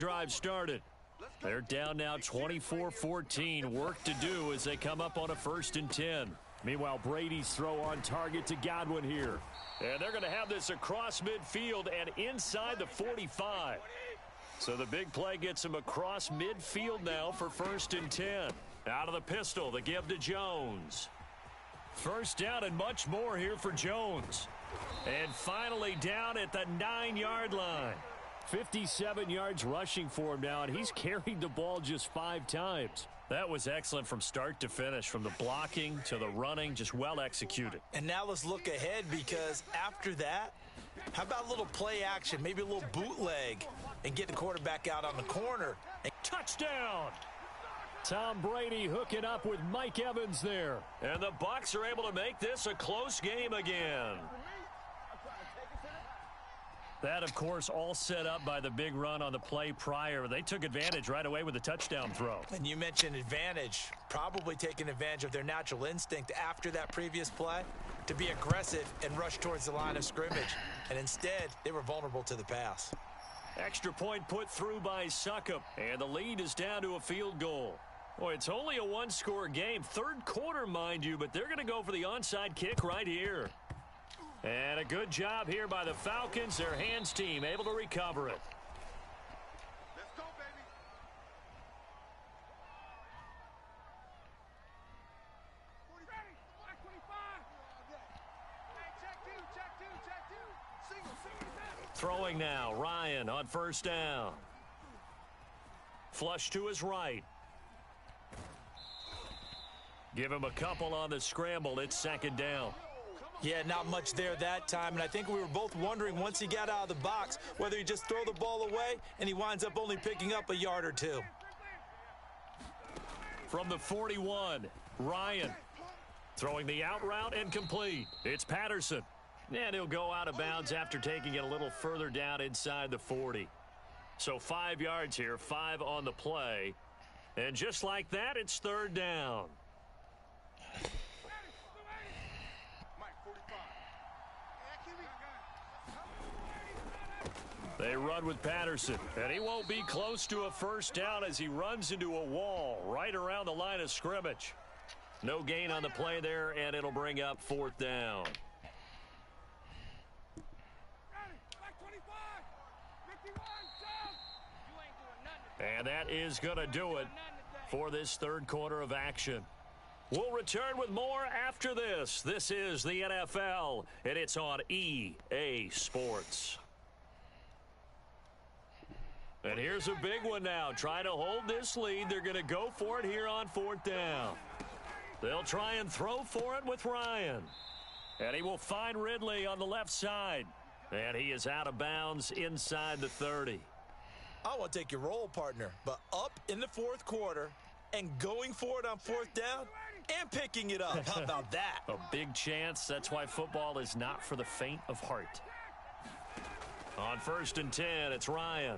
Drive started. They're down now 24-14. Work to do as they come up on a 1st and 10. Meanwhile, Brady's throw on target to Godwin here. And they're going to have this across midfield and inside the 45. So the big play gets him across midfield now for 1st and 10. Out of the pistol, the give to Jones. First down and much more here for Jones. And finally down at the 9-yard line. 57 yards rushing for him now, and he's carried the ball just 5 times. That was excellent from start to finish, from the blocking to the running, just well executed. And now let's look ahead, because after that, how about a little play action, maybe a little bootleg, and get the quarterback out on the corner. Touchdown! Tom Brady hooking up with Mike Evans there. And the Bucs are able to make this a close game again. That, of course, all set up by the big run on the play prior. They took advantage right away with the touchdown throw. And you mentioned advantage, probably taking advantage of their natural instinct after that previous play to be aggressive and rush towards the line of scrimmage. And instead, they were vulnerable to the pass. Extra point put through by Succop, and the lead is down to a field goal. Boy, it's only a one-score game. 3rd quarter, mind you, but they're going to go for the onside kick right here. And a good job here by the Falcons. Their hands team able to recover it. Let's go, baby. Ready. Black 25. Hey, check two. Single. Throwing now. Ryan on 1st down. Flush to his right. Give him a couple on the scramble. It's 2nd down. Yeah, not much there that time, and I think we were both wondering once he got out of the box whether he just throw the ball away and he winds up only picking up a yard or 2. From the 41, Ryan throwing the out route and complete. It's Patterson, and he'll go out of bounds after taking it a little further down inside the 40. So 5 yards here, 5 on the play, and just like that, it's 3rd down. They run with Patterson, and he won't be close to a 1st down as he runs into a wall right around the line of scrimmage. No gain on the play there, and it'll bring up 4th down. And that is going to do it for this 3rd quarter of action. We'll return with more after this. This is the NFL, and it's on EA Sports. And here's a big one now. Trying to hold this lead. They're going to go for it here on 4th down. They'll try and throw for it with Ryan. And he will find Ridley on the left side. And he is out of bounds inside the 30. I want to take your role, partner, but up in the 4th quarter and going for it on 4th down and picking it up. How about that? A big chance. That's why football is not for the faint of heart. On 1st and 10, it's Ryan.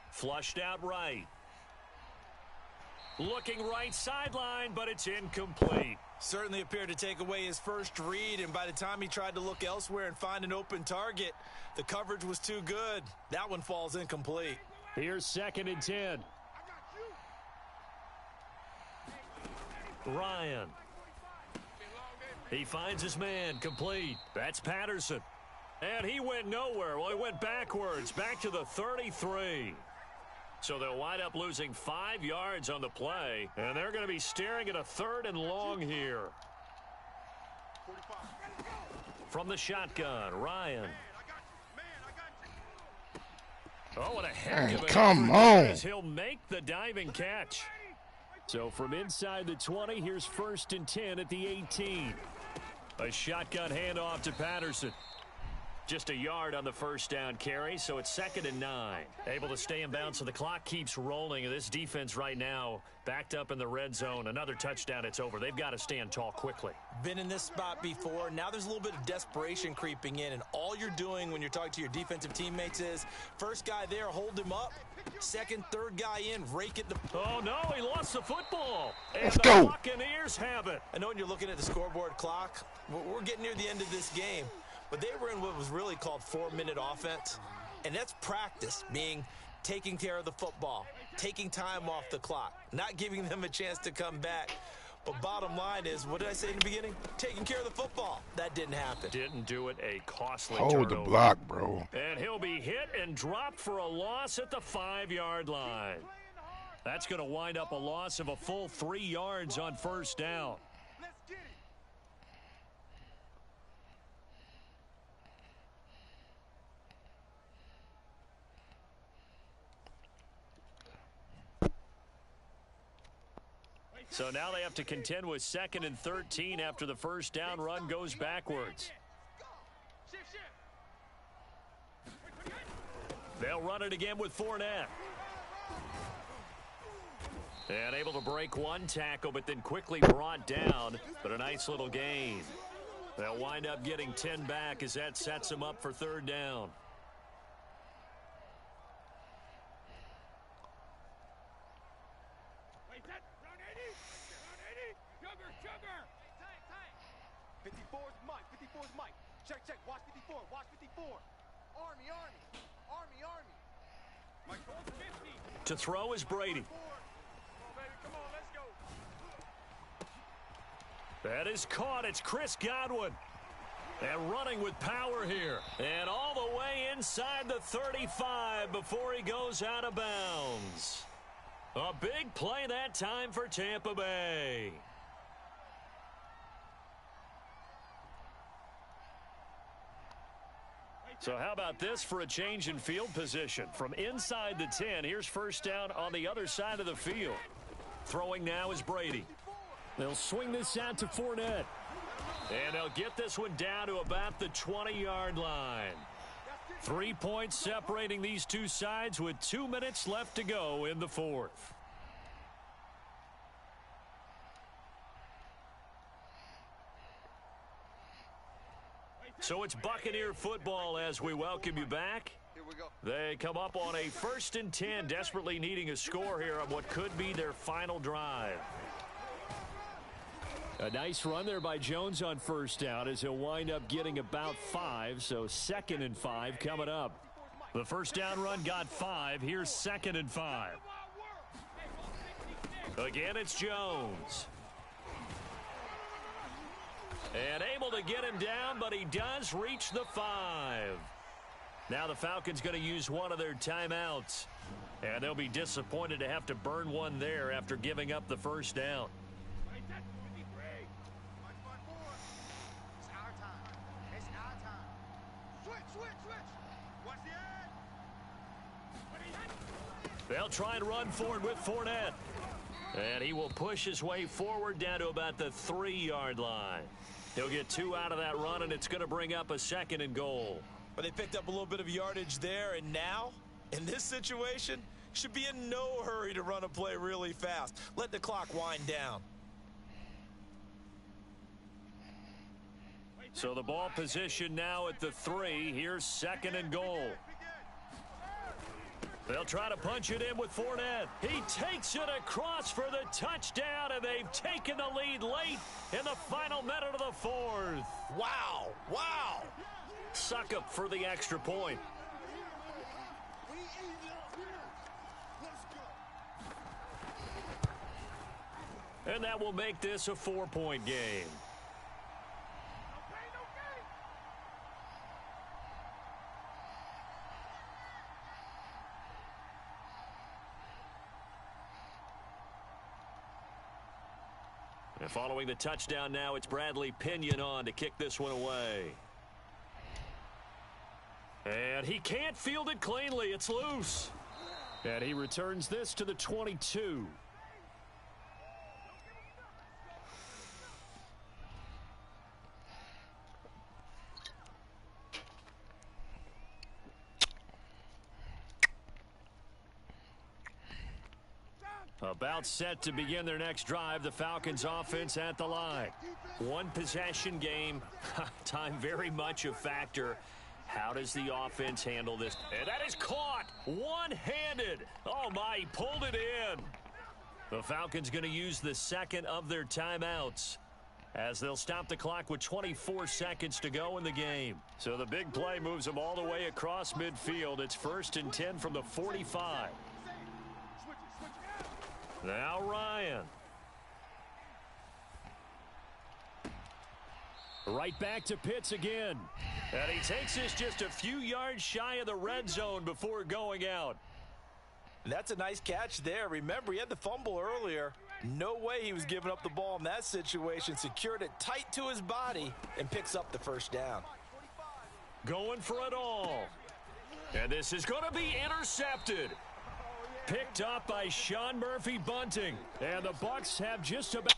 Flushed out right. Looking right sideline, but it's incomplete. Certainly appeared to take away his first read, and by the time he tried to look elsewhere and find an open target, the coverage was too good. That one falls incomplete. Here's 2nd and 10. Ryan. He finds his man, complete. That's Patterson. And he went nowhere. Well, he went backwards, back to the 33. So they'll wind up losing 5 yards on the play, and they're going to be staring at a 3rd and long here. From the shotgun, Ryan. Oh, what a heck of a come on. He'll make the diving catch. So from inside the 20, here's 1st and 10 at the 18. A shotgun handoff to Patterson. Just a yard on the 1st down carry, so it's 2nd and 9. Able to stay in bounds, so the clock keeps rolling. And this defense right now backed up in the red zone. Another touchdown, it's over. They've got to stand tall quickly. Been in this spot before. Now there's a little bit of desperation creeping in, and all you're doing when you're talking to your defensive teammates is first guy there, hold him up. 2nd, 3rd guy in, rake it. Oh, no, he lost the football. And Let's the go. Buccaneers have it. I know when you're looking at the scoreboard clock, we're getting near the end of this game. But they were in what was really called 4-minute offense. And that's practice, meaning taking care of the football, taking time off the clock, not giving them a chance to come back. But bottom line is, what did I say in the beginning? Taking care of the football. That didn't happen. Didn't do it. A costly Hold turnover. the block, bro. And he'll be hit and dropped for a loss at the 5-yard line. That's going to wind up a loss of a full 3 yards on first down. Let's get it. So now they have to contend with 2nd and 13 after the first down run goes backwards. They'll run it again with Fournette. And able to break one tackle, but then quickly brought down. But a nice little gain. They'll wind up getting 10 back as that sets them up for 3rd down. Check, check. Watch 54. Watch 54. Army, Army. Army, Army. Mike, 50. To throw is Brady. Come on, baby. Come on, let's go. That is caught. It's Chris Godwin. And running with power here. And all the way inside the 35 before he goes out of bounds. A big play that time for Tampa Bay. So how about this for a change in field position? From inside the 10, here's first down on the other side of the field. Throwing now is Brady. They'll swing this out to Fournette. And they'll get this one down to about the 20-yard line. 3 points separating these two sides with 2 minutes left to go in the 4th. So it's Buccaneer football as we welcome you back. Here we go. They come up on a 1st and 10, desperately needing a score here on what could be their final drive. A nice run there by Jones on first down as he'll wind up getting about 5, so 2nd and 5 coming up. The first down run got 5. Here's 2nd and 5. Again, it's Jones. And able to get him down, but he does reach the 5. Now the Falcons going to use one of their timeouts. And they'll be disappointed to have to burn one there after giving up the first down. It's our time. It's our time. Switch, switch, switch. Watch the edge. They'll try and run forward with Fournette. And he will push his way forward down to about the 3-yard line. He'll get 2 out of that run, and it's going to bring up a 2nd and goal. But they picked up a little bit of yardage there, and now, in this situation, should be in no hurry to run a play really fast. Let the clock wind down. So the ball position now at the 3. Here's 2nd and goal. They'll try to punch it in with Fournette. He takes it across for the touchdown, and they've taken the lead late in the final minute of the 4th. Wow, wow. Suckup for the extra point. We eat it up here. Let's go. And that will make this a 4-point game. And following the touchdown now, it's Bradley Pinion on to kick this one away. And he can't field it cleanly. It's loose. And he returns this to the 22. About set to begin their next drive. The Falcons offense at the line. One possession game. Time very much a factor. How does the offense handle this? And that is caught one-handed. Oh my, he pulled it in. The Falcons going to use the 2nd of their timeouts as they'll stop the clock with 24 seconds to go in the game. So the big play moves them all the way across midfield. It's 1st and 10 from the 45. Now Ryan. Right back to Pitts again. And he takes this just a few yards shy of the red zone before going out. And that's a nice catch there. Remember, he had the fumble earlier. No way he was giving up the ball in that situation. Secured it tight to his body and picks up the first down. Going for it all. And this is going to be intercepted. Picked up by Sean Murphy-Bunting. And the Bucs have just about...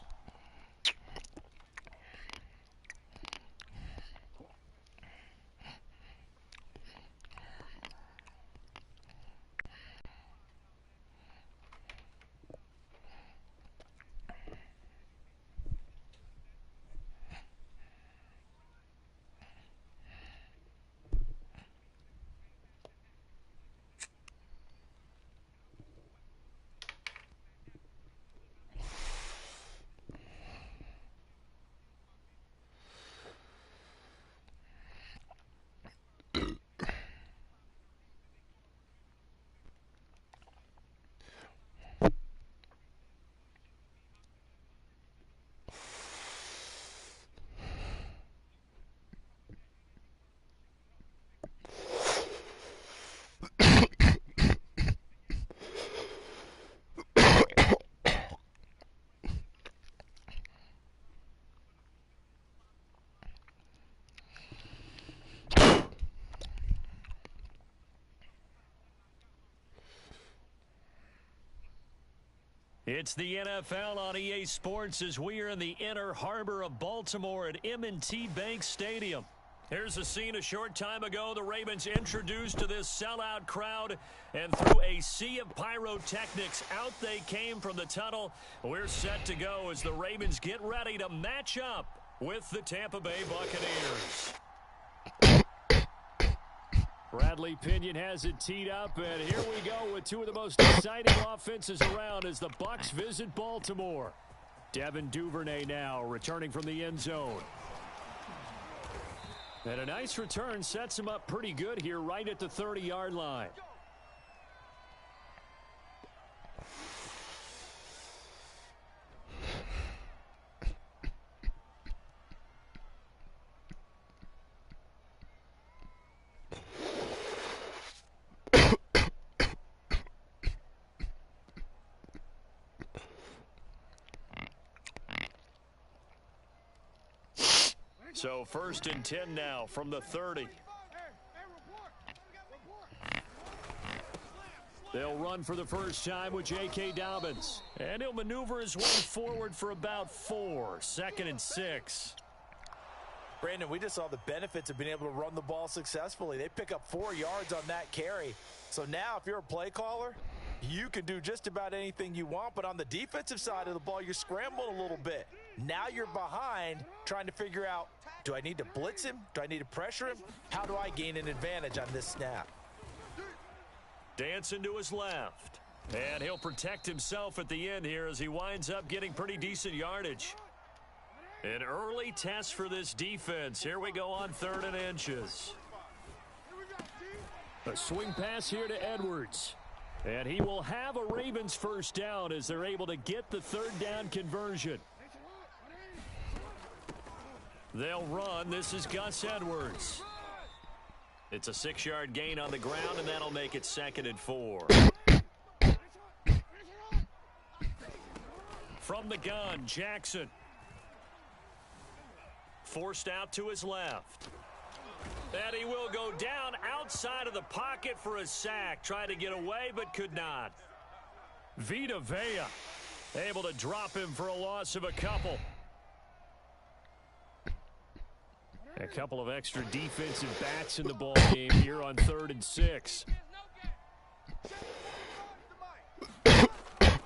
It's the NFL on EA Sports as we are in the inner harbor of Baltimore at M&T Bank Stadium. Here's a scene a short time ago. The Ravens introduced to this sellout crowd, and through a sea of pyrotechnics, out they came from the tunnel. We're set to go as the Ravens get ready to match up with the Tampa Bay Buccaneers. Bradley Pinion has it teed up, and here we go with two of the most exciting offenses around as the Bucs visit Baltimore. Devin Duvernay now returning from the end zone. And a nice return sets him up pretty good here right at the 30-yard line. So 1st and 10 now from the 30. They'll run for the first time with J.K. Dobbins. And he'll maneuver his way forward for about 4. 2nd and 6. Brandon, we just saw the benefits of being able to run the ball successfully. They pick up 4 yards on that carry. So now if you're a play caller, you can do just about anything you want. But on the defensive side of the ball, you're scrambling a little bit. Now you're behind trying to figure out, do I need to blitz him? Do I need to pressure him? How do I gain an advantage on this snap? Dancing to his left. And he'll protect himself at the end here as he winds up getting pretty decent yardage. An early test for this defense. Here we go on 3rd and inches. A swing pass here to Edwards. And he will have a Ravens first down as they're able to get the 3rd down conversion. They'll run. This is Gus Edwards. It's a 6-yard gain on the ground, and that'll make it 2nd and 4. From the gun, Jackson. Forced out to his left. And he will go down outside of the pocket for a sack. Tried to get away, but could not. Vita Vea able to drop him for a loss of a couple. A couple of extra defensive backs in the ball game here on 3rd and 6.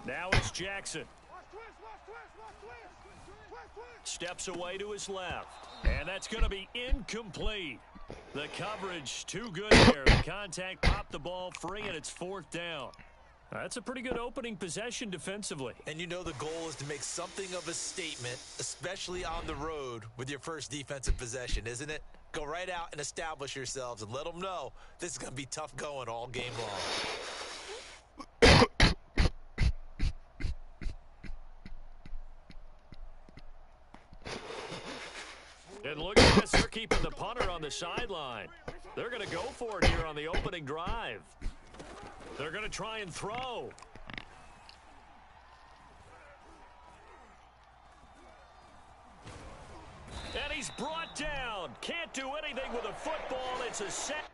Now it's Jackson. Steps away to his left. And that's going to be incomplete. The coverage too good there. The contact popped the ball free, and it's 4th down. That's a pretty good opening possession defensively. And you know the goal is to make something of a statement, especially on the road with your first defensive possession, isn't it? Go right out and establish yourselves and let them know this is going to be tough going all game long. And look at this. They're keeping the punter on the sideline. They're going to go for it here on the opening drive. They're going to try and throw. And he's brought down. Can't do anything with a football. It's a set.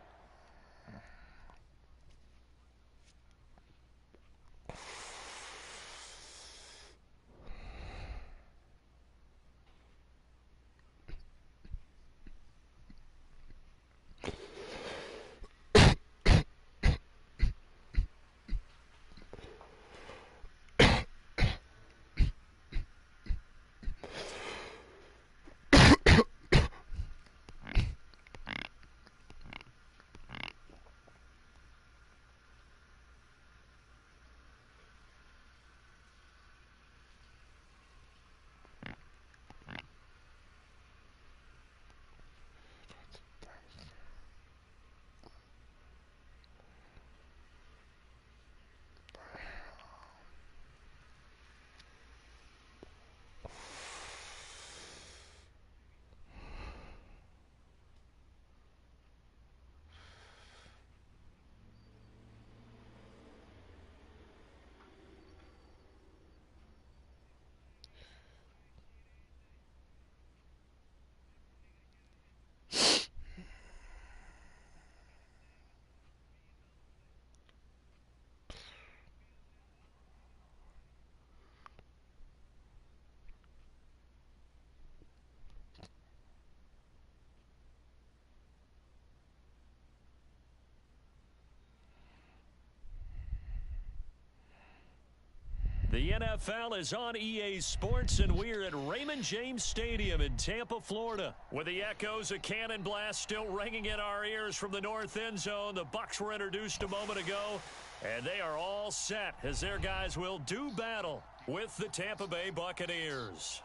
The NFL is on EA Sports, and we're at Raymond James Stadium in Tampa, Florida. With the echoes of Cannon Blast still ringing in our ears from the north end zone, the Bucs were introduced a moment ago, and they are all set as their guys will do battle with the Tampa Bay Buccaneers.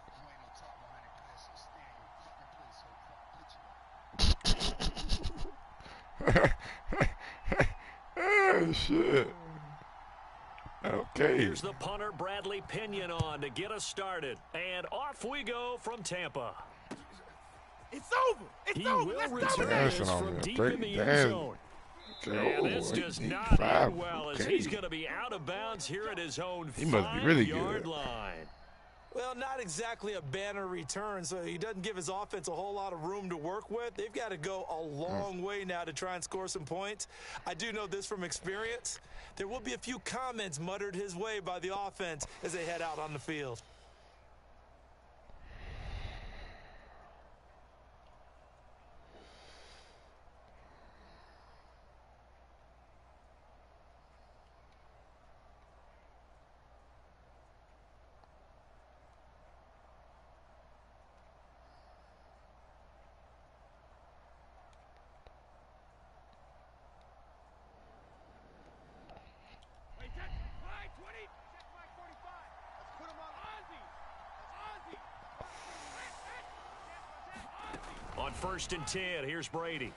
Oh, shit. Okay. Here's the punter, Bradley Pinion, on to get us started. And off we go from Tampa. It's over. It's He over. will Let's return Dancing this on from me. deep Break in the down. end zone. And this Oh, does he not five. end well as Okay. he's going to be out of bounds here at his own He must be really 5-yard good. line. Well, not exactly a banner return, so he doesn't give his offense a whole lot of room to work with. They've got to go a long way now to try and score some points. I do know this from experience. There will be a few comments muttered his way by the offense as they head out on the field. On 1st and 10, here's Brady.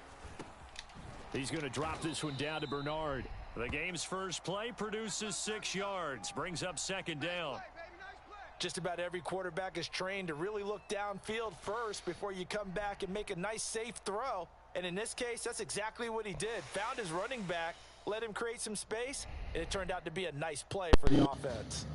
He's going to drop this one down to Bernard. The game's first play produces 6 yards, brings up 2nd down. Just about every quarterback is trained to really look downfield first before you come back and make a nice, safe throw. And in this case, that's exactly what he did. Found his running back, let him create some space, and it turned out to be a nice play for the offense.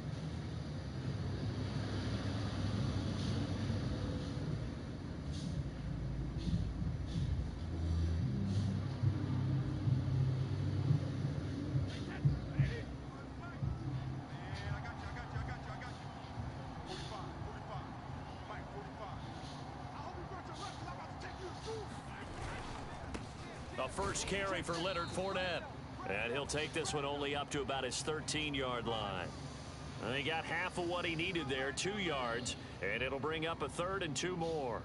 A first carry for Leonard Fournette. And he'll take this one only up to about his 13-yard line. And he got half of what he needed there, 2 yards, and it'll bring up a 3rd and 2 more.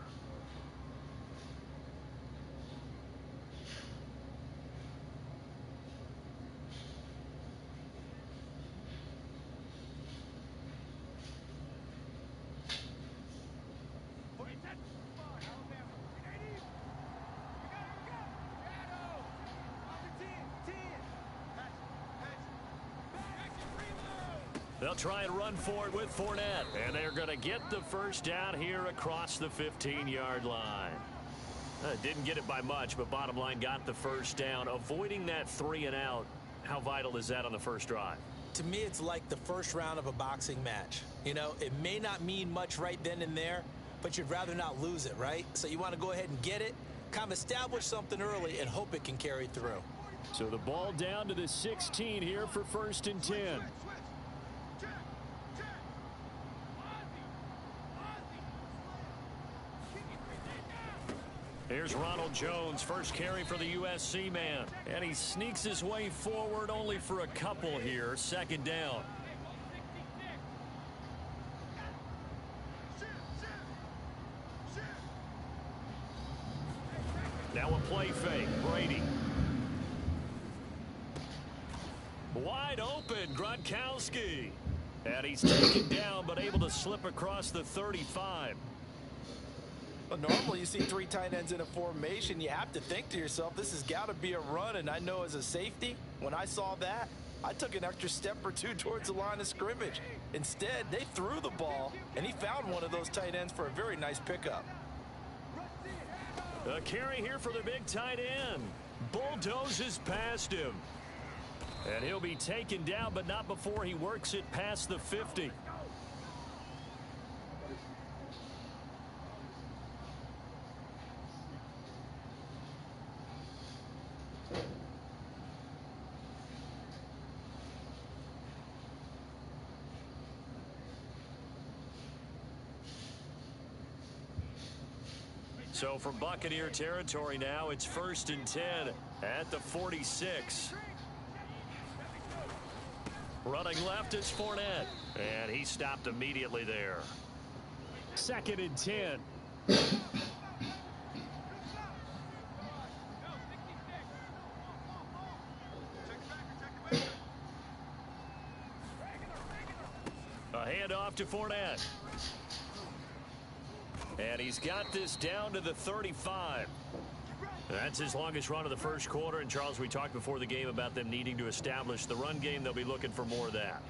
They'll try and run for it with Fournette. And they're going to get the first down here across the 15-yard line. Didn't get it by much, but bottom line got the first down. Avoiding that 3 and out, how vital is that on the first drive? To me, it's like the first round of a boxing match. You know, it may not mean much right then and there, but you'd rather not lose it, right? So you want to go ahead and get it, kind of establish something early, and hope it can carry through. So the ball down to the 16 here for 1st and 10. Here's Ronald Jones, first carry for the USC man. And he sneaks his way forward only for a couple here. 2nd down. Now a play fake. Brady. Wide open, Gronkowski. And he's taken down, but able to slip across the 35. Well, normally you see 3 tight ends in a formation. You have to think to yourself, this has got to be a run. And I know as a safety, when I saw that, I took an extra step or 2 towards the line of scrimmage. Instead, they threw the ball, and he found one of those tight ends for a very nice pickup. A carry here for the big tight end. Bulldozes past him. And he'll be taken down, but not before he works it past the 50. So from Buccaneer territory now, it's 1st and 10 at the 46. Running left is Fournette. And he stopped immediately there. 2nd and 10. A handoff to Fournette. And he's got this down to the 35. That's his longest run of the first quarter. And, Charles, we talked before the game about them needing to establish the run game. They'll be looking for more of that.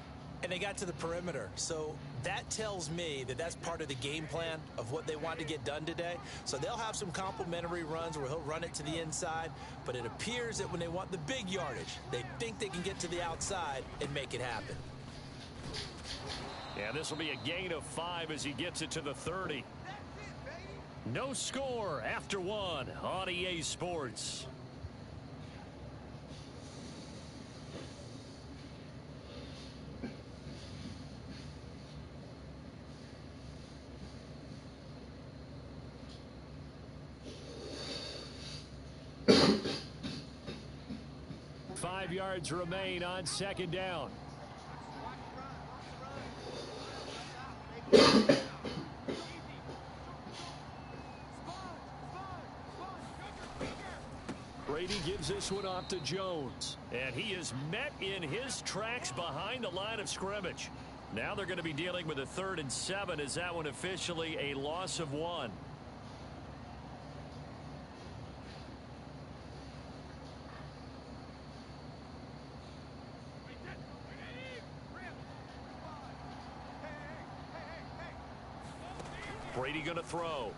And they got to the perimeter. So that tells me that that's part of the game plan of what they want to get done today. So they'll have some complementary runs where he'll run it to the inside. But it appears that when they want the big yardage, they think they can get to the outside and make it happen. Yeah, this will be a gain of 5 as he gets it to the 30. No score after 1 on EA Sports. Five yards remain on 2nd down. Brady gives this one off to Jones. And he is met in his tracks behind the line of scrimmage. Now they're going to be dealing with a 3rd and 7. Is that one officially a loss of 1? Brady going to throw.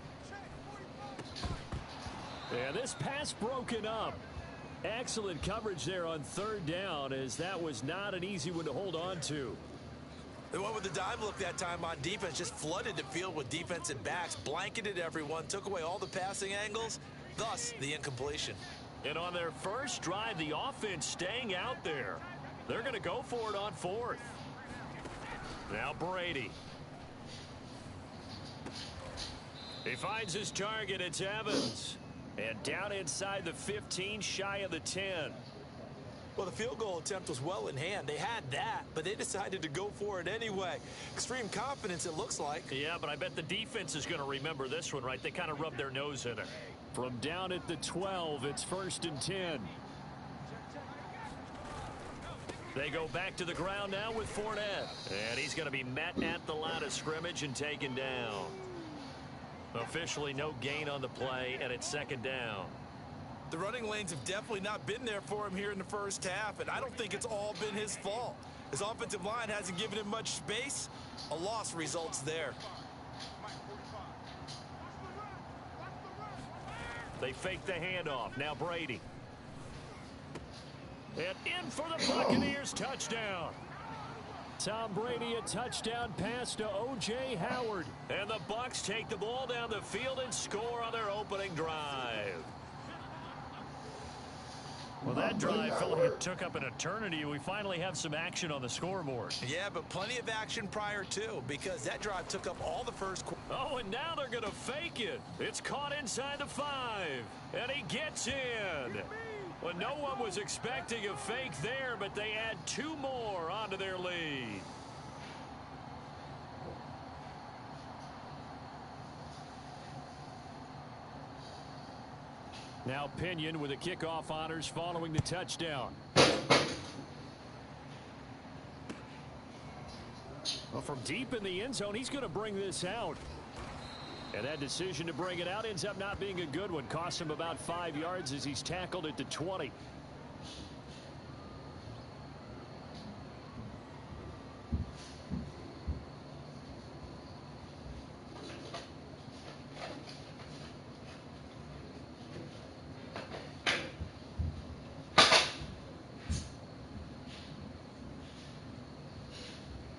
And this pass broken up. Excellent coverage there on 3rd down, as that was not an easy one to hold on to. They went with the dive look that time on defense, just flooded the field with defensive backs, blanketed everyone, took away all the passing angles, thus the incompletion. And on their first drive, the offense staying out there. They're going to go for it on 4th. Now Brady. He finds his target. It's Evans. And down inside the 15, shy of the 10. Well, the field goal attempt was well in hand. They had that, but they decided to go for it anyway. Extreme confidence, it looks like. Yeah, but I bet the defense is going to remember this one, right? They kind of rubbed their nose in it. From down at the 12, it's 1st and 10. They go back to the ground now with Fournette. And he's going to be met at the line of scrimmage and taken down. Officially no gain on the play, and it's 2nd down. The running lanes have definitely not been there for him here in the first half, and I don't think it's all been his fault. His offensive line hasn't given him much space. A loss results there. They fake the handoff. Now Brady. And in for the Buccaneers touchdown. Tom Brady, a touchdown pass to O.J. Howard. And the Bucs take the ball down the field and score on their opening drive. Well, that drive felt like it took up an eternity. We finally have some action on the scoreboard. Yeah, but plenty of action prior to, because that drive took up all the first quarter. Oh, and now they're going to fake it. It's caught inside the 5, and he gets in. Well, no one was expecting a fake there, but they add 2 more onto their lead. Now Pinion with the kickoff honors following the touchdown. Well, from deep in the end zone, he's going to bring this out. And that decision to bring it out ends up not being a good one. Cost him about 5 yards as he's tackled at the 20.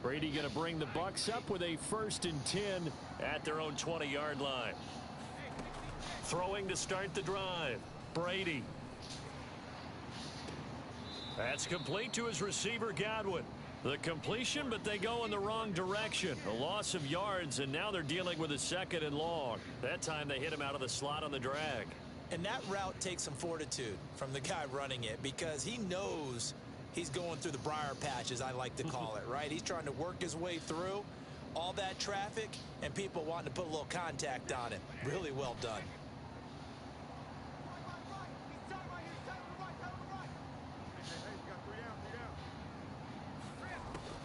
Brady going to bring the Bucs up with a 1st and 10 at their own 20-yard line. Throwing to start the drive. Brady. That's complete to his receiver, Godwin. The completion, but they go in the wrong direction. A loss of yards, and now they're dealing with a 2nd and long. That time they hit him out of the slot on the drag. And that route takes some fortitude from the guy running it, because he knows he's going through the briar patch, as I like to call it, right? He's trying to work his way through all that traffic and people wanting to put a little contact on him. Really well done.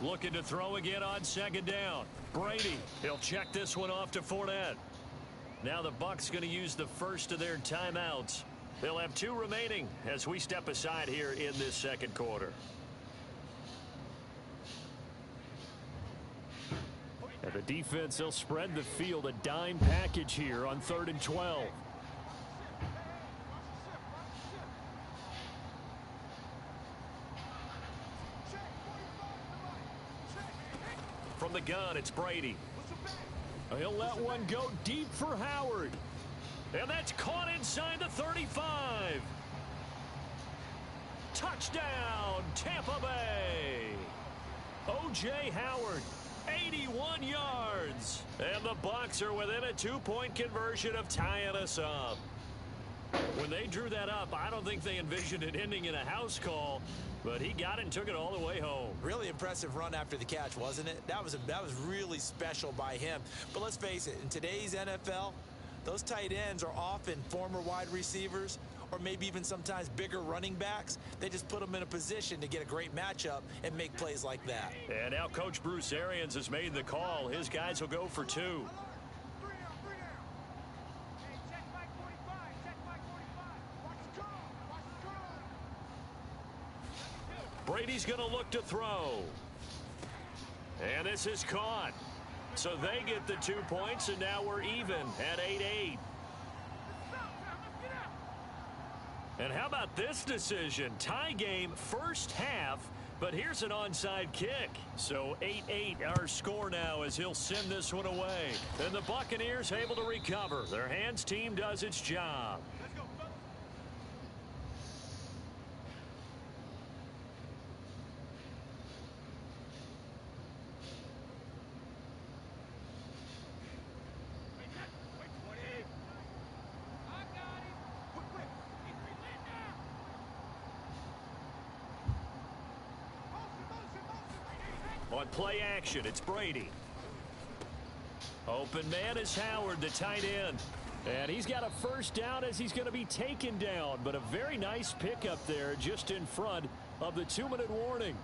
Looking to throw again on 2nd down. Brady, he'll check this one off to Fournette. Now the Bucs going to use the first of their timeouts. They'll have 2 remaining as we step aside here in this 2nd quarter. And the defense, they'll spread the field, a dime package here on 3rd and 12. From the gun, it's Brady. He'll let one go deep for Howard. And that's caught inside the 35. Touchdown, Tampa Bay. O.J. Howard, 81 yards. And the Bucs are within a 2-point conversion of tying us up. When they drew that up, I don't think they envisioned it ending in a house call, but he got it and took it all the way home. Really impressive run after the catch, wasn't it? That was really special by him. But let's face it, in today's NFL, those tight ends are often former wide receivers or maybe even sometimes bigger running backs. They just put them in a position to get a great matchup and make plays like that. And now Coach Bruce Arians has made the call. His guys will go for 2. Brady's going to look to throw. And this is caught. So they get the 2 points, and now we're even at 8-8. And how about this decision? Tie game first half, but here's an onside kick. So 8-8 our score now as he'll send this one away. And the Buccaneers able to recover. Their hands team does its job. On play action, it's Brady. Open man is Howard, the tight end. And he's got a first down as he's going to be taken down. But a very nice pickup there just in front of the 2-minute warning.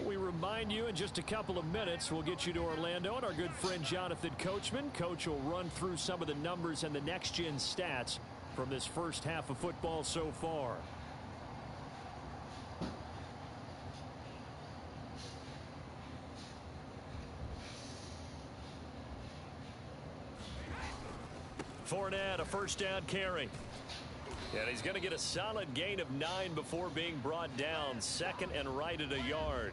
We remind you, in just a couple of minutes, we'll get you to Orlando and our good friend Jonathan Coachman. Coach will run through some of the numbers and the next-gen stats from this first half of football so far. Fournette, a first down carry. And he's going to get a solid gain of 9 before being brought down. Second and right at a yard.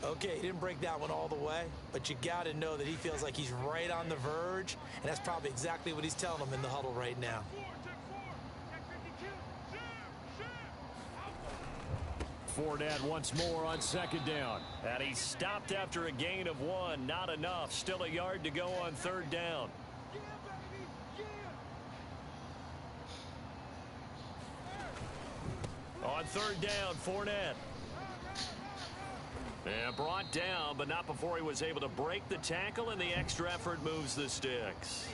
Okay, he didn't break that one all the way, but you got to know that he feels like he's right on the verge, and that's probably exactly what he's telling them in the huddle right now. Fournette once more on second down. And he stopped after a gain of 1. Not enough. Still a yard to go on third down. On third down, Fournette. And brought down, but not before he was able to break the tackle, and the extra effort moves the sticks.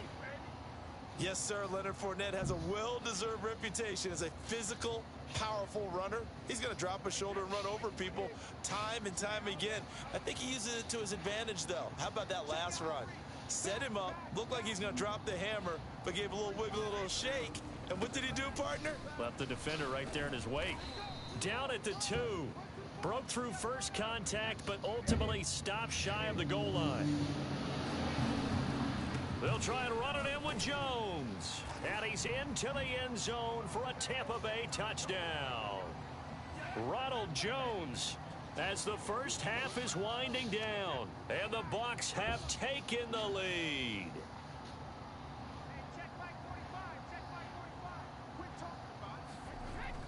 Yes, sir. Leonard Fournette has a well-deserved reputation as a physical, powerful runner. He's going to drop a shoulder and run over people time and time again. I think he uses it to his advantage, though. How about that last run? Set him up, looked like he's going to drop the hammer, but gave a little wiggle, a little shake. And what did he do, partner? Left the defender right there in his wake. Down at the 2. Broke through first contact, but ultimately stopped shy of the goal line. They'll try and run it in with Jones. And he's into the end zone for a Tampa Bay touchdown. Ronald Jones, as the first half is winding down. And the Bucs have taken the lead.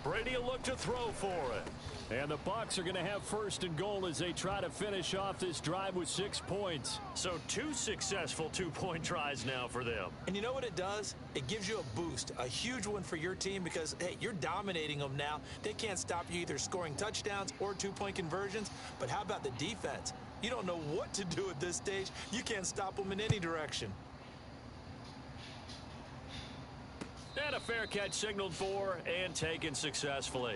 Brady will look to throw for it. And the Bucs are going to have first and goal as they try to finish off this drive with 6 points. So 2 successful two-point tries now for them. And you know what it does? It gives you a boost, a huge one for your team because, hey, you're dominating them now. They can't stop you either scoring touchdowns or two-point conversions. But how about the defense? You don't know what to do at this stage. You can't stop them in any direction. And a fair catch signaled for and taken successfully.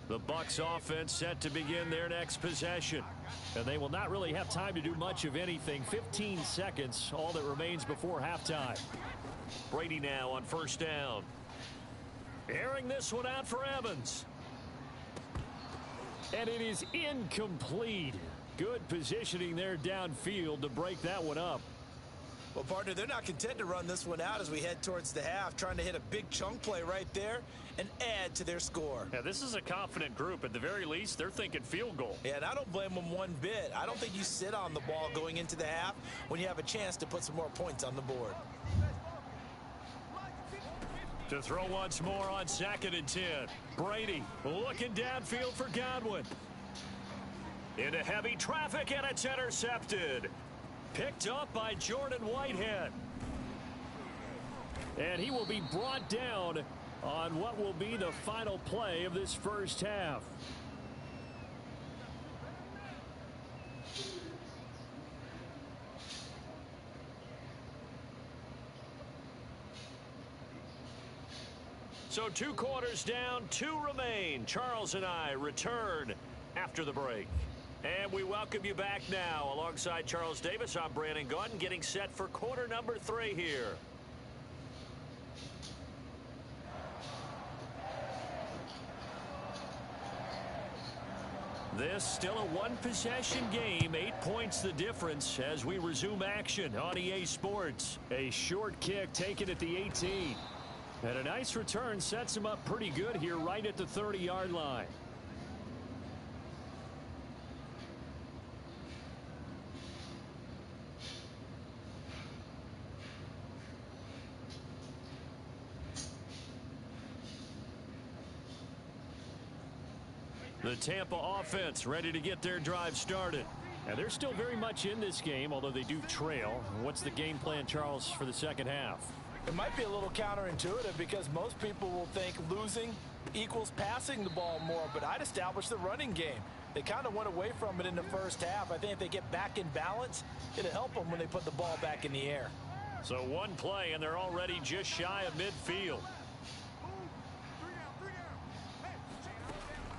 The Bucs offense set to begin their next possession. And they will not really have time to do much of anything. 15 seconds, all that remains before halftime. Brady now on first down. Airing this one out for Evans. And it is incomplete. Good positioning there downfield to break that one up. Well, partner, they're not content to run this one out as we head towards the half, trying to hit a big chunk play right there and add to their score. Yeah, this is a confident group. At the very least, they're thinking field goal. Yeah, and I don't blame them one bit. I don't think you sit on the ball going into the half when you have a chance to put some more points on the board. To throw once more on 2nd and 10. Brady looking downfield for Godwin. Into heavy traffic, and it's intercepted. Picked up by Jordan Whitehead. And he will be brought down on what will be the final play of this first half. So 2 quarters down, 2 remain. Charles and I return after the break. And we welcome you back now. Alongside Charles Davis, I'm Brandon Gaudin, getting set for quarter number 3 here. This still a one-possession game. 8 points the difference as we resume action on EA Sports. A short kick taken at the 18. And a nice return sets him up pretty good here right at the 30-yard line. The Tampa offense ready to get their drive started. And they're still very much in this game, although they do trail. What's the game plan, Charles, for the second half? It might be a little counterintuitive because most people will think losing equals passing the ball more, but I'd establish the running game. They kind of went away from it in the first half. I think if they get back in balance, it'll help them when they put the ball back in the air. So one play, and they're already just shy of midfield.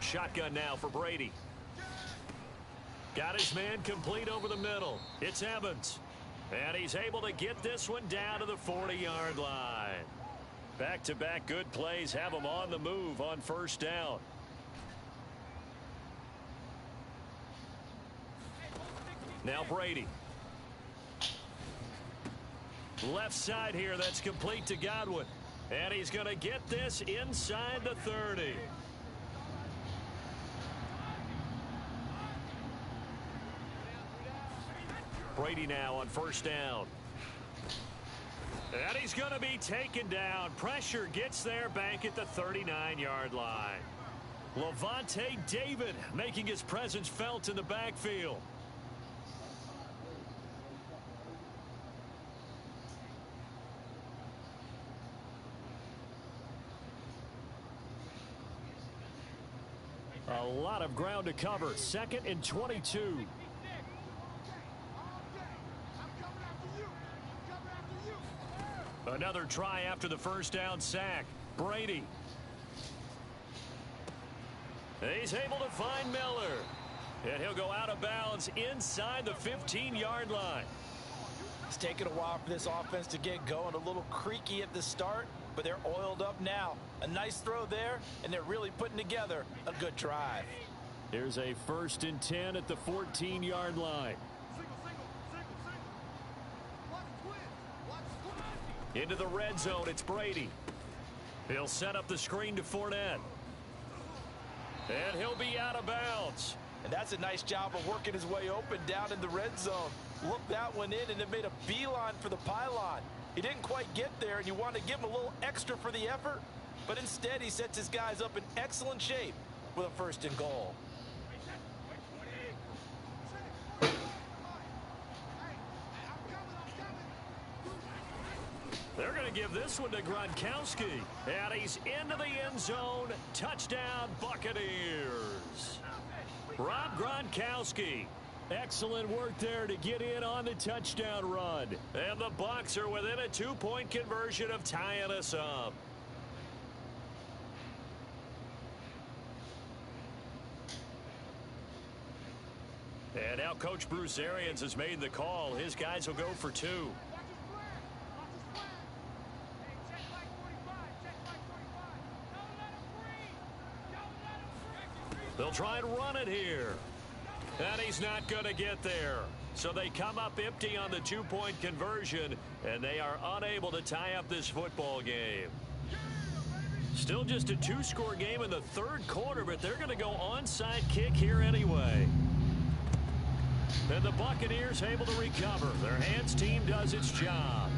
Shotgun now for Brady. Got his man complete over the middle. It's Evans. And he's able to get this one down to the 40-yard line. Back-to-back good plays have him on the move on first down. Now Brady. Left side here, that's complete to Godwin. And he's going to get this inside the 30. Brady now on first down. And he's going to be taken down. Pressure gets there back at the 39-yard line. Levante David making his presence felt in the backfield. A lot of ground to cover. 2nd and 22. Another try after the first down sack. Brady. He's able to find Miller. And he'll go out of bounds inside the 15-yard line. It's taken a while for this offense to get going. A little creaky at the start, but they're oiled up now. A nice throw there, and they're really putting together a good drive. Here's a 1st and 10 at the 14-yard line. Into the red zone, it's Brady. He'll set up the screen to Fournette. And he'll be out of bounds. And that's a nice job of working his way open down in the red zone. Looked that one in, and it made a beeline for the pylon. He didn't quite get there, and you want to give him a little extra for the effort. But instead, he sets his guys up in excellent shape with a 1st and goal. They're going to give this one to Gronkowski. And he's into the end zone. Touchdown, Buccaneers. Rob Gronkowski. Excellent work there to get in on the touchdown run. And the Bucs are within a 2-point conversion of tying us up. And now Coach Bruce Arians has made the call. His guys will go for 2. They'll try and run it here. And he's not going to get there. So they come up empty on the 2-point conversion, and they are unable to tie up this football game. Still just a 2-score game in the 3rd quarter, but they're going to go onside kick here anyway. And the Buccaneers able to recover. Their hands team does its job.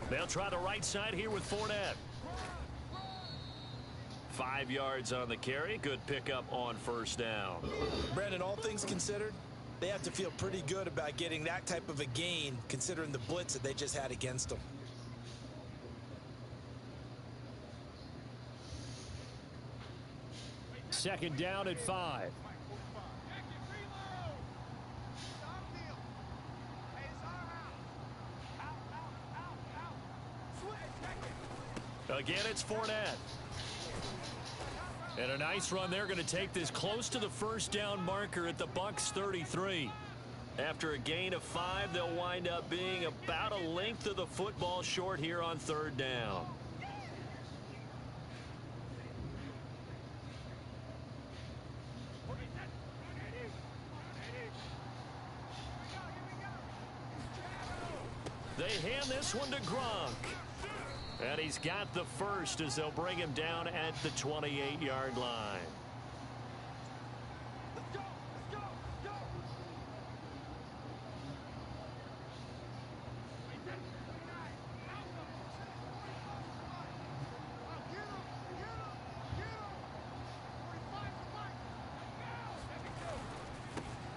They'll try the right side here with Fournette. 5 yards on the carry. Good pickup on first down. Brandon, all things considered, they have to feel pretty good about getting that type of a gain considering the blitz that they just had against them. Second down at 5. Again, it's Fournette. And a nice run. They're going to take this close to the first down marker at the Bucs 33. After a gain of 5, they'll wind up being about a length of the football short here on 3rd down. They hand this one to Gronk. And he's got the first as they'll bring him down at the 28-yard line. Let's go! Let's go! Let's go!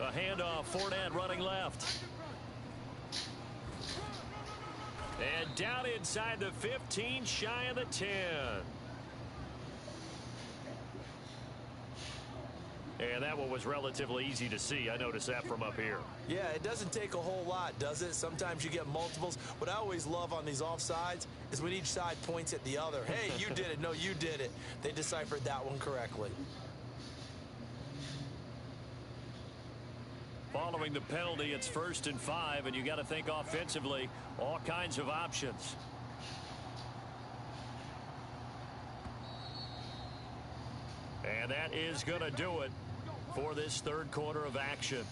A handoff, Fournette running left. And down inside the 15, shy of the 10. And that one was relatively easy to see. I noticed that from up here. Yeah, it doesn't take a whole lot, does it? Sometimes you get multiples. What I always love on these offsides is when each side points at the other. Hey, you did it. No, you did it. They deciphered that one correctly. Following the penalty, it's 1st and 5, and you got to think offensively, all kinds of options. And that is going to do it for this third quarter of action.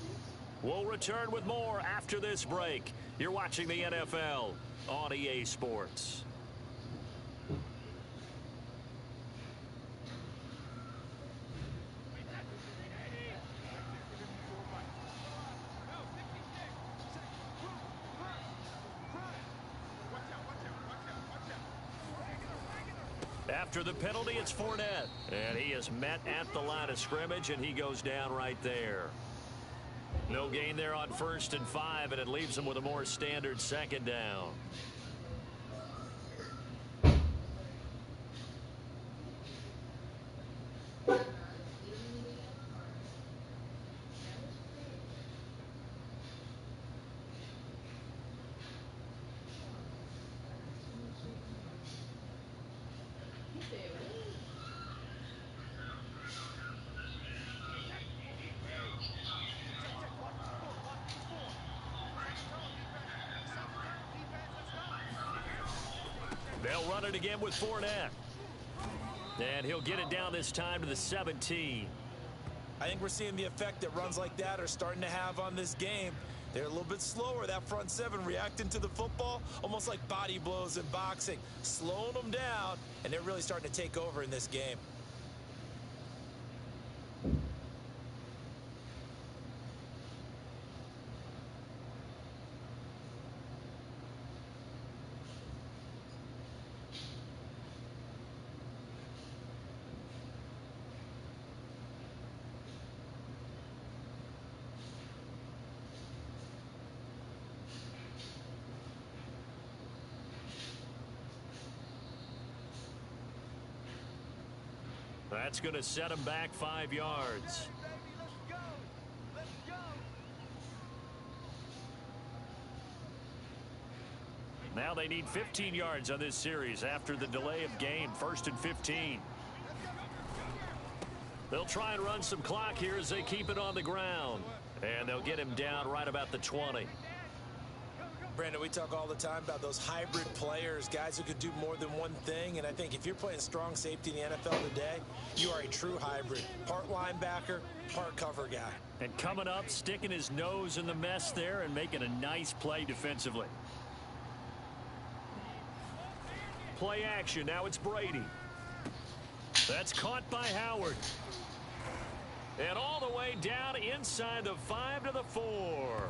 We'll return with more after this break. You're watching the NFL on EA Sports. After the penalty, it's Fournette. And he is met at the line of scrimmage, and he goes down right there. No gain there on 1st and 5, and it leaves him with a more standard 2nd down. They'll run it again with Fournette. And he'll get it down this time to the 17. I think we're seeing the effect that runs like that are starting to have on this game. They're a little bit slower, that front seven, reacting to the football, almost like body blows in boxing, slowing them down, and they're really starting to take over in this game. That's going to set him back 5 yards. Now they need 15 yards on this series after the delay of game. 1st and 15. They'll try and run some clock here as they keep it on the ground. And they'll get him down right about the 20. Brandon, we talk all the time about those hybrid players, guys who could do more than one thing. And I think if you're playing strong safety in the NFL today, you are a true hybrid. Part linebacker, part cover guy. And coming up, sticking his nose in the mess there and making a nice play defensively. Play action. Now it's Brady. That's caught by Howard. And all the way down inside the 5 to the 4.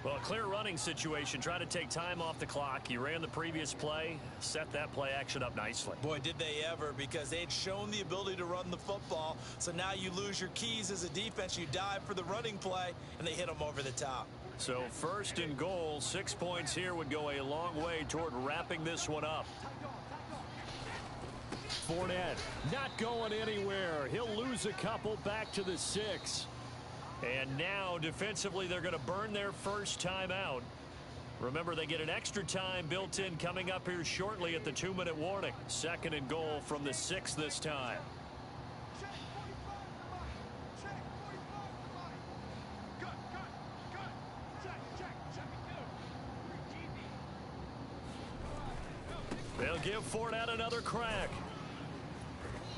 Well, a clear running situation. Try to take time off the clock. He ran the previous play, set that play action up nicely. Boy, did they ever, because they'd shown the ability to run the football. So now you lose your keys as a defense. You dive for the running play, and they hit them over the top. So 1st and goal, 6 points here would go a long way toward wrapping this one up. Fournette not going anywhere. He'll lose a couple back to the 6. And now defensively they're going to burn their first time out. Remember, they get an extra time built in coming up here shortly at the 2-minute warning. 2nd and goal from the 6 this time. They'll give Fournette another crack.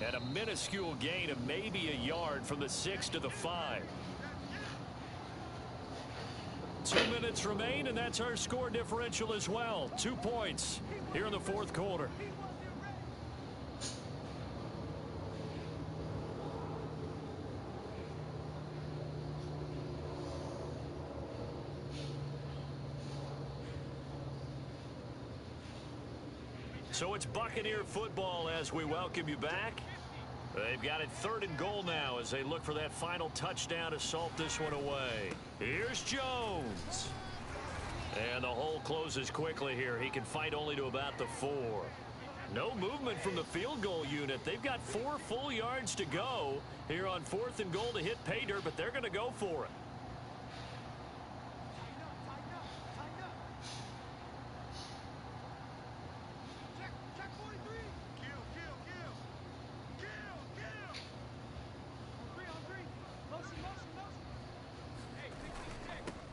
And a minuscule gain of maybe a yard from the 6 to the 5. 2 minutes remain, and that's our score differential as well. 2 points here in the fourth quarter. So it's Buccaneer football as we welcome you back. They've got it 3rd and goal now as they look for that final touchdown to salt this one away. Here's Jones. And the hole closes quickly here. He can fight only to about the 4. No movement from the field goal unit. They've got 4 full yards to go here on 4th and goal to hit pay dirt, but they're going to go for it.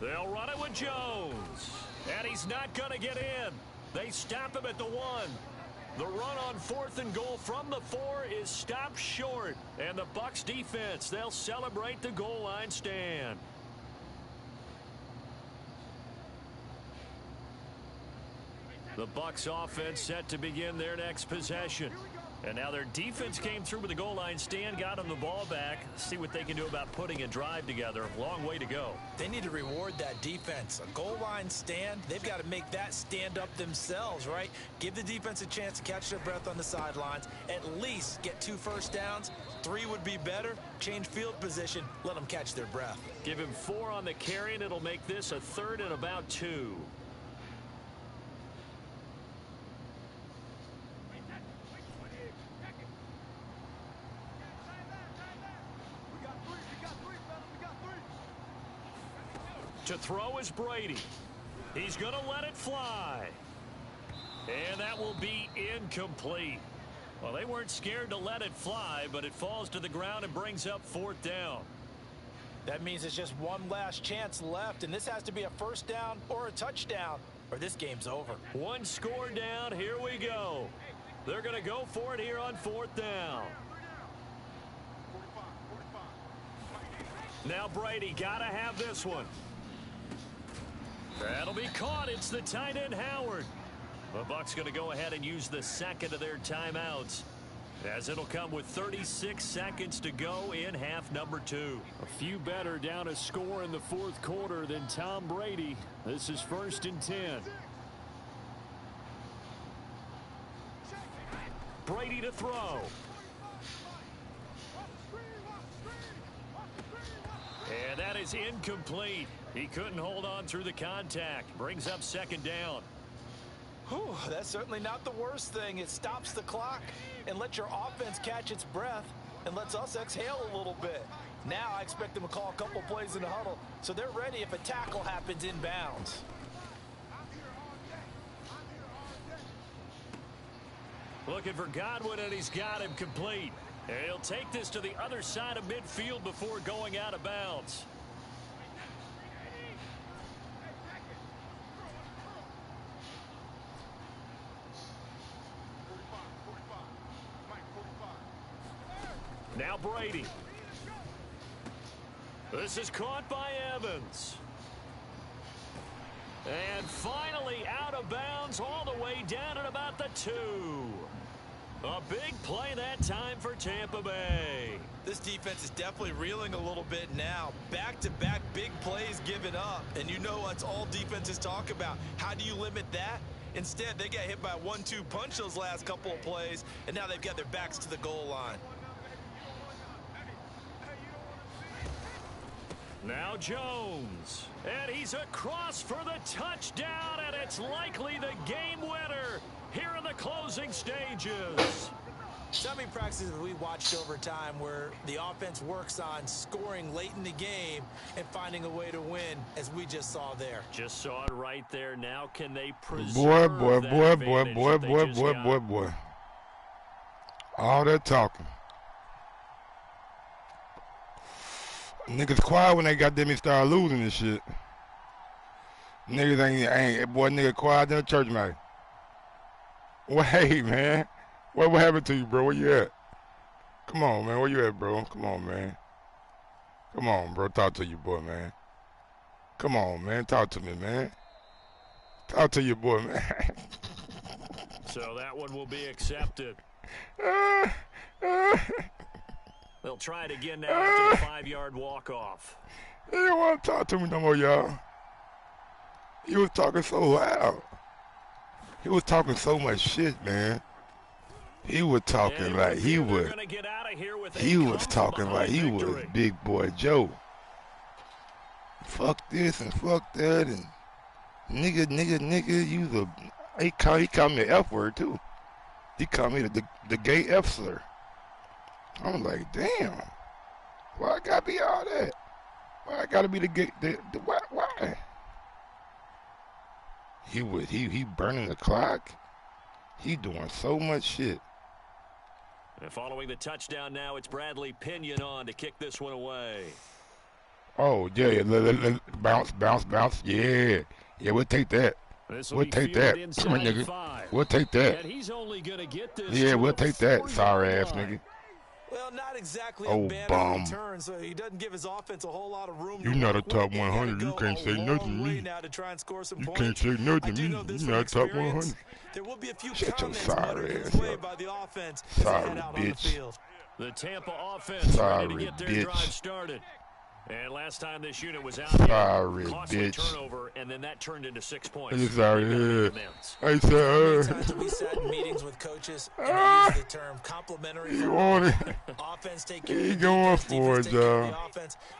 They'll run it with Jones. And he's not going to get in. They stop him at the 1. The run on 4th and goal from the 4 is stopped short. And the Bucs defense, they'll celebrate the goal line stand. The Bucs offense set to begin their next possession. And now their defense came through with the goal line stand, got them the ball back. See what they can do about putting a drive together. Long way to go. They need to reward that defense. A goal line stand, they've got to make that stand up themselves, right? Give the defense a chance to catch their breath on the sidelines. At least get 2 first downs. 3 would be better. Change field position. Let them catch their breath. Give him 4 on the carry, and it'll make this a 3rd and about 2. To throw is Brady. He's going to let it fly. And that will be incomplete. Well, they weren't scared to let it fly, but it falls to the ground and brings up 4th down. That means it's just one last chance left, and this has to be a first down or a touchdown, or this game's over. 1 score down. Here we go. They're going to go for it here on 4th down. Now Brady got to have this one. That'll be caught. It's the tight end, Howard. The Bucs going to go ahead and use the 2nd of their timeouts, as it'll come with 36 seconds to go in half number 2. A few better down a score in the 4th quarter than Tom Brady. This is 1st and 10. Brady to throw. And that is incomplete. He couldn't hold on through the contact. Brings up 2nd down. Whew, that's certainly not the worst thing. It stops the clock and lets your offense catch its breath and lets us exhale a little bit. Now I expect them to call a couple plays in the huddle so they're ready if a tackle happens inbounds. Looking for Godwin, and he's got him complete. And he'll take this to the other side of midfield before going out of bounds. Now Brady. This is caught by Evans. And finally out of bounds all the way down at about the 2. A big play that time for Tampa Bay. This defense is definitely reeling a little bit now. Back-to-back big plays given up. And you know what's all defenses talk about. How do you limit that? Instead, they got hit by a 1-2 punch those last couple of plays, and now they've got their backs to the goal line. Now Jones. And he's across for the touchdown, and it's likely the game winner here in the closing stages. So many practices we watched over time where the offense works on scoring late in the game and finding a way to win, as we just saw there. Just saw it right there. Now can they preserve boy. All that talking. Niggas quiet when they got them and start losing this shit. Niggas ain't boy nigga quiet than a church man. Wait, man. What happened to you, bro? Where you at? Come on, man. Where you at, bro? Come on, man. Come on, bro. Talk to you, boy, man. Come on, man. Talk to me, man. Talk to your boy, man. So that one will be accepted. They'll try it again now after the 5-yard walk-off. He didn't want to talk to me no more, y'all. He was talking so loud. He was talking so much shit, man. He was talking like he was. He was talking like he was Big Boy Joe. Fuck this and fuck that and nigga. You the he called me the F word too. He called me the gay F slur. I'm like, damn. Why I gotta be all that? Why I gotta be the gay? Why? He burning the clock. He doing so much shit. And following the touchdown now, it's Bradley Pinion on to kick this one away. Oh, yeah. Bounce. Yeah, we'll take that. We'll take that. Come on, nigga. We'll take that. And he's only gonna get this. Yeah, we'll take that. Sorry ass nigga. Well, not exactly a bad return, so he doesn't give his offense a whole lot of room. You're not a top 100. You can't say nothing to me. You can't say nothing to me. You're not top 100. There will be a few shut your sorry ass up. By the offense sorry, bitch. The Tampa offense ready to get their drive started. And last time this unit was out sorry, costly bitch. turnover, and then that turned into 6 points. I'm sorry. I said, times we sat in meetings with coaches and they use the term complimentary. You want it? Offense take care He going for it, dog.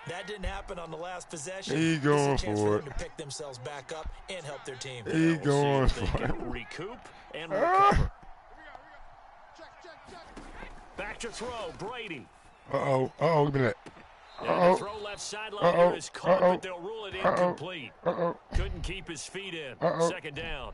That didn't happen on the last possession. He going for it. To pick themselves back up and help their team. He going for it. Recoup and recover. Back to throw, Brady. Give me that. The throw left sideline here is caught, but they'll rule it incomplete. Couldn't keep his feet in. Second down.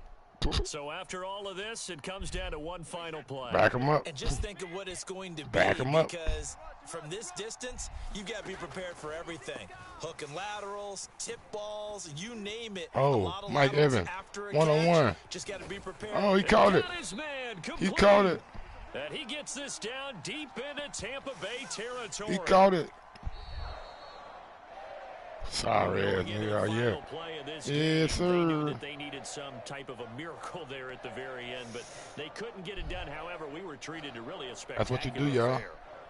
So after all of this, it comes down to one final play. Back him up. And just think of what it's going to be. Back him up. Because from this distance, you've got to be prepared for everything. Hook and laterals, tip balls, you name it. Oh, Mike Evans. One-on-one. Just got to be prepared. Oh, he caught it. He caught it. And he gets this down deep into Tampa Bay territory. He caught it. Sorry, yeah. Yes, sir. They needed some type of a miracle there at the very end, but they couldn't get it done. However, we were treated to really a spectacular That's what you do, y'all.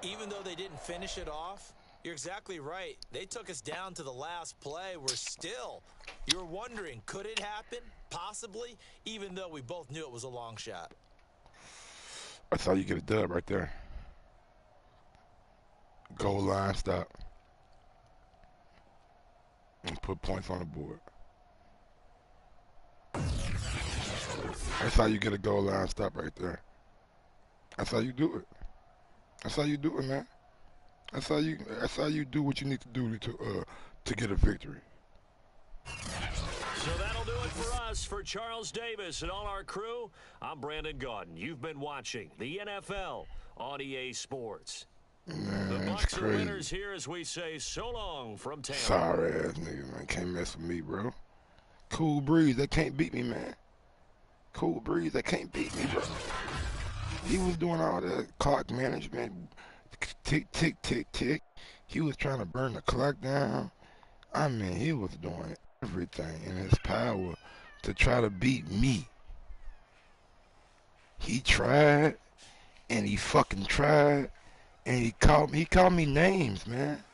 Even though they didn't finish it off, you're exactly right. They took us down to the last play. You're wondering, could it happen? Possibly, even though we both knew it was a long shot. That's how you get a dub right there. Goal line, stop. And put points on the board. That's how you get a goal line stop right there. That's how you do it. That's how you do it, man. That's how you do what you need to do to get a victory. So that'll do it for us. For Charles Davis and all our crew, I'm Brandon Gaudin. You've been watching the NFL on EA Sports. Man, the it's Bucs crazy. Are winners here as we say so long from Tampa. Sorry ass nigga, man. Can't mess with me, bro. Cool breeze, they can't beat me, man. Cool breeze, they can't beat me, bro. He was doing all that clock management. Tick, tick, tick, tick. He was trying to burn the clock down. I mean, he was doing everything in his power to try to beat me. He tried, and he fucking tried. And he called me names, man.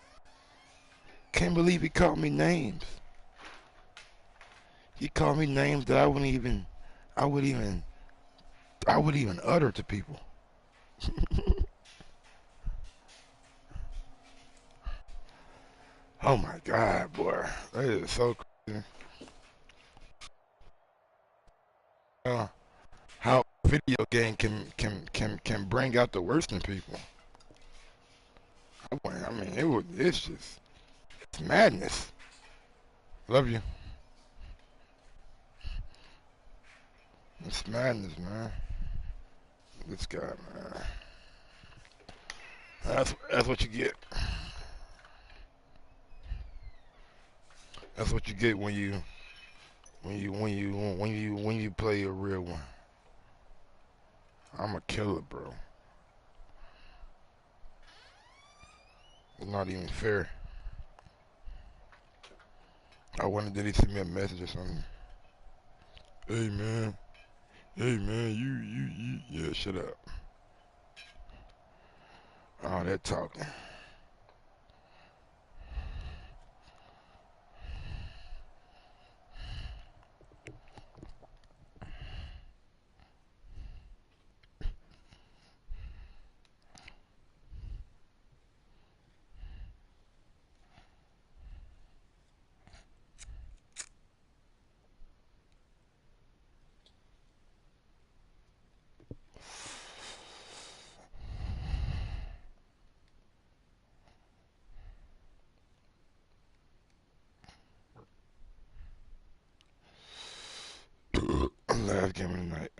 Can't believe he called me names. He called me names that I wouldn't even utter to people. Oh my God, boy. That is so crazy. How a video game can bring out the worst in people. I mean, it's madness. Love you. It's madness, man. This guy, man. That's what you get. That's what you get when you play a real one. I'm a killer, bro. It's not even fair. I wonder did he send me a message or something? Hey man, you, yeah, shut up. All that talking. Last game of the night.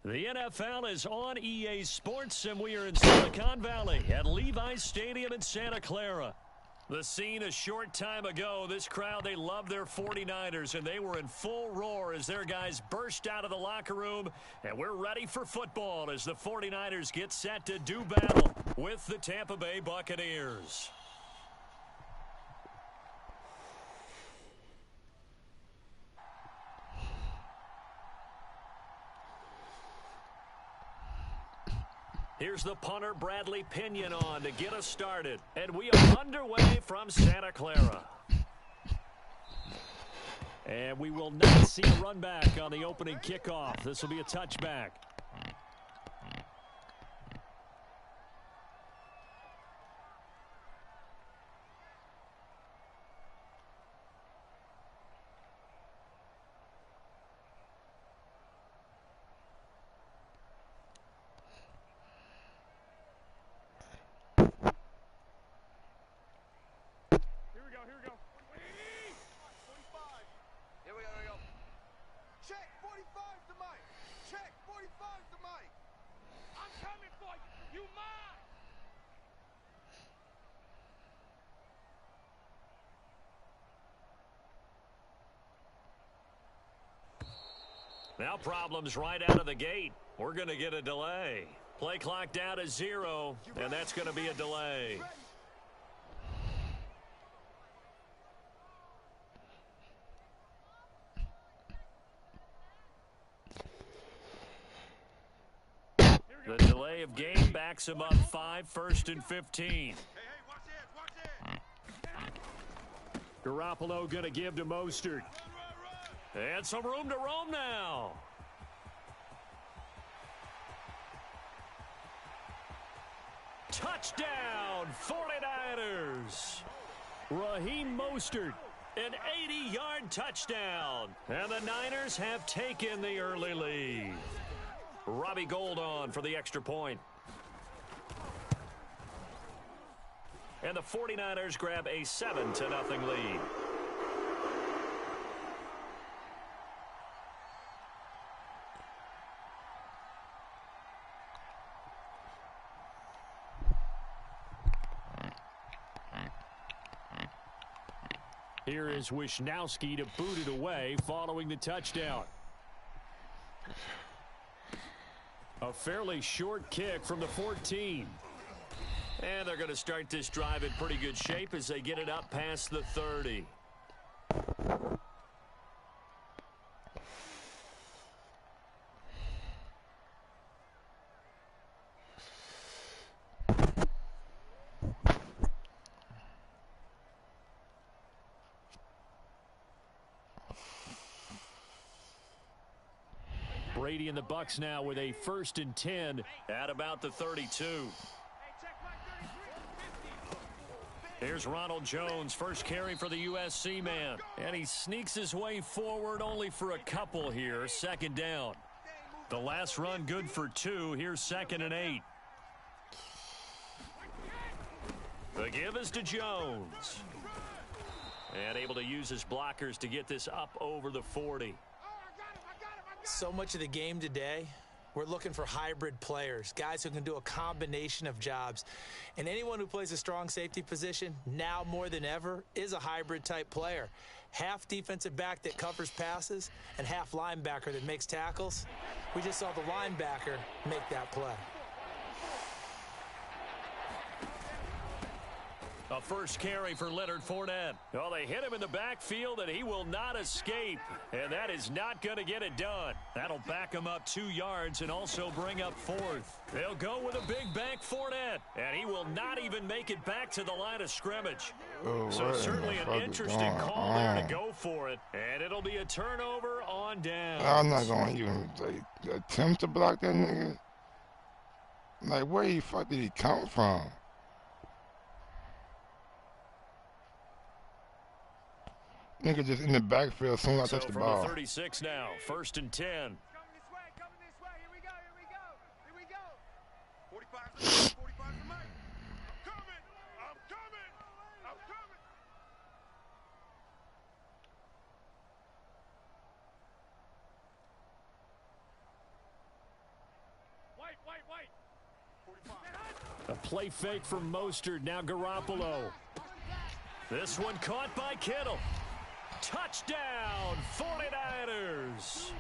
The NFL is on EA Sports, and we are in Silicon Valley at Levi's Stadium in Santa Clara. The scene a short time ago, this crowd, they love their 49ers, and they were in full roar as their guys burst out of the locker room, and we're ready for football as the 49ers get set to do battle with the Tampa Bay Buccaneers. Here's the punter, Bradley Pinion, on to get us started. And we are underway from Santa Clara. And we will not see a run back on the opening kickoff. This will be a touchback. Now problems right out of the gate. We're going to get a delay. Play clock down to 0, and that's going to be a delay. The delay of game backs him up 5, 1st and 15. Hey, watch it. Garoppolo going to give to Mostert. And some room to roam now. Touchdown, 49ers. Raheem Mostert, an 80-yard touchdown. And the Niners have taken the early lead. Robbie Gould on for the extra point. And the 49ers grab a 7-0 lead. Here is Wisnowski to boot it away following the touchdown. A fairly short kick from the 14. And they're going to start this drive in pretty good shape as they get it up past the 30. Brady and the Bucs now with a 1st and 10 at about the 32. Here's Ronald Jones, first carry for the USC man. And he sneaks his way forward only for a couple here. Second down. The last run good for 2. Here's 2nd and 8. The give is to Jones. And able to use his blockers to get this up over the 40. So much of the game today, we're looking for hybrid players, guys who can do a combination of jobs. And anyone who plays a strong safety position, now more than ever, is a hybrid type player. Half defensive back that covers passes and half linebacker that makes tackles. We just saw the linebacker make that play. A first carry for Leonard Fournette. Well, they hit him in the backfield, and he will not escape. And that is not going to get it done. That'll back him up 2 yards and also bring up 4th. They'll go with a big bank Fournette, and he will not even make it back to the line of scrimmage. So certainly an interesting call there to go for it. And it'll be a turnover on down. I'm not going to even attempt to block that nigga. Like, where the fuck did he come from? Nigga just in the backfield as soon as I touch the ball. From the 36 now, 1st and 10. Coming this way. Here we go. 45 for Mike. I'm coming. White. 45. A play fake from Mostert, now Garoppolo. This one caught by Kittle. Touchdown, 49ers.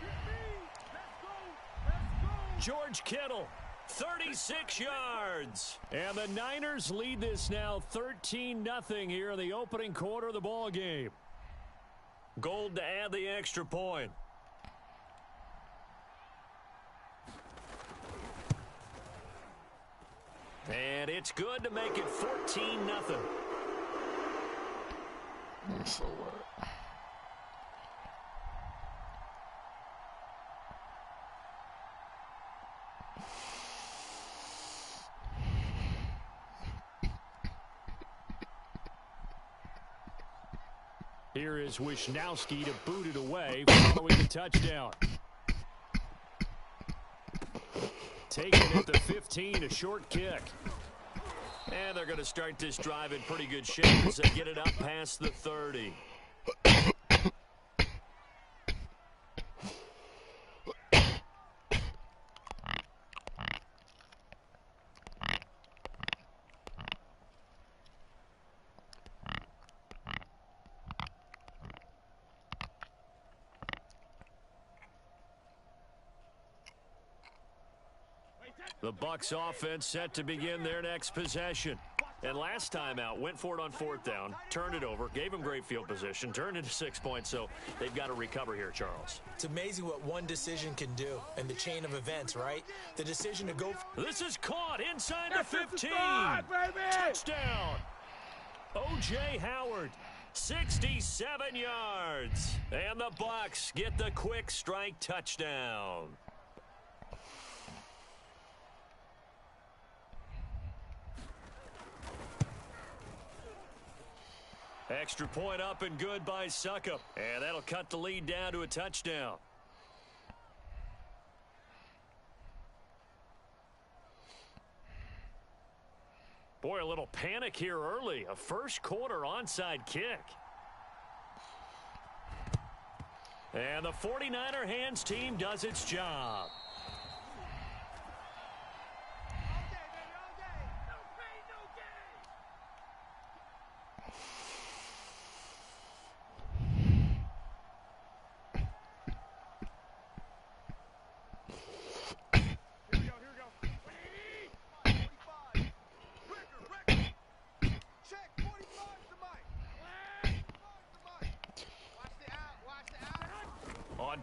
George Kittle, 36 yards. And the Niners lead this now 13-0 here in the opening quarter of the ball game. Gold to add the extra point. And it's good to make it 14-0. So what? Here is Wisnowski to boot it away following the touchdown. Taking it at the 15, a short kick. And they're going to start this drive in pretty good shape as they get it up past the 30. The Bucs offense set to begin their next possession. And last time out, went for it on 4th down, turned it over, gave them great field position, turned into 6 points, so they've got to recover here, Charles. It's amazing what one decision can do in the chain of events, right? The decision to go. This is caught inside the 15. Touchdown. O.J. Howard, 67 yards. And the Bucs get the quick strike touchdown. Extra point up and good by Suckup. And that'll cut the lead down to a touchdown. Boy, a little panic here early. A first quarter onside kick. And the 49er hands team does its job.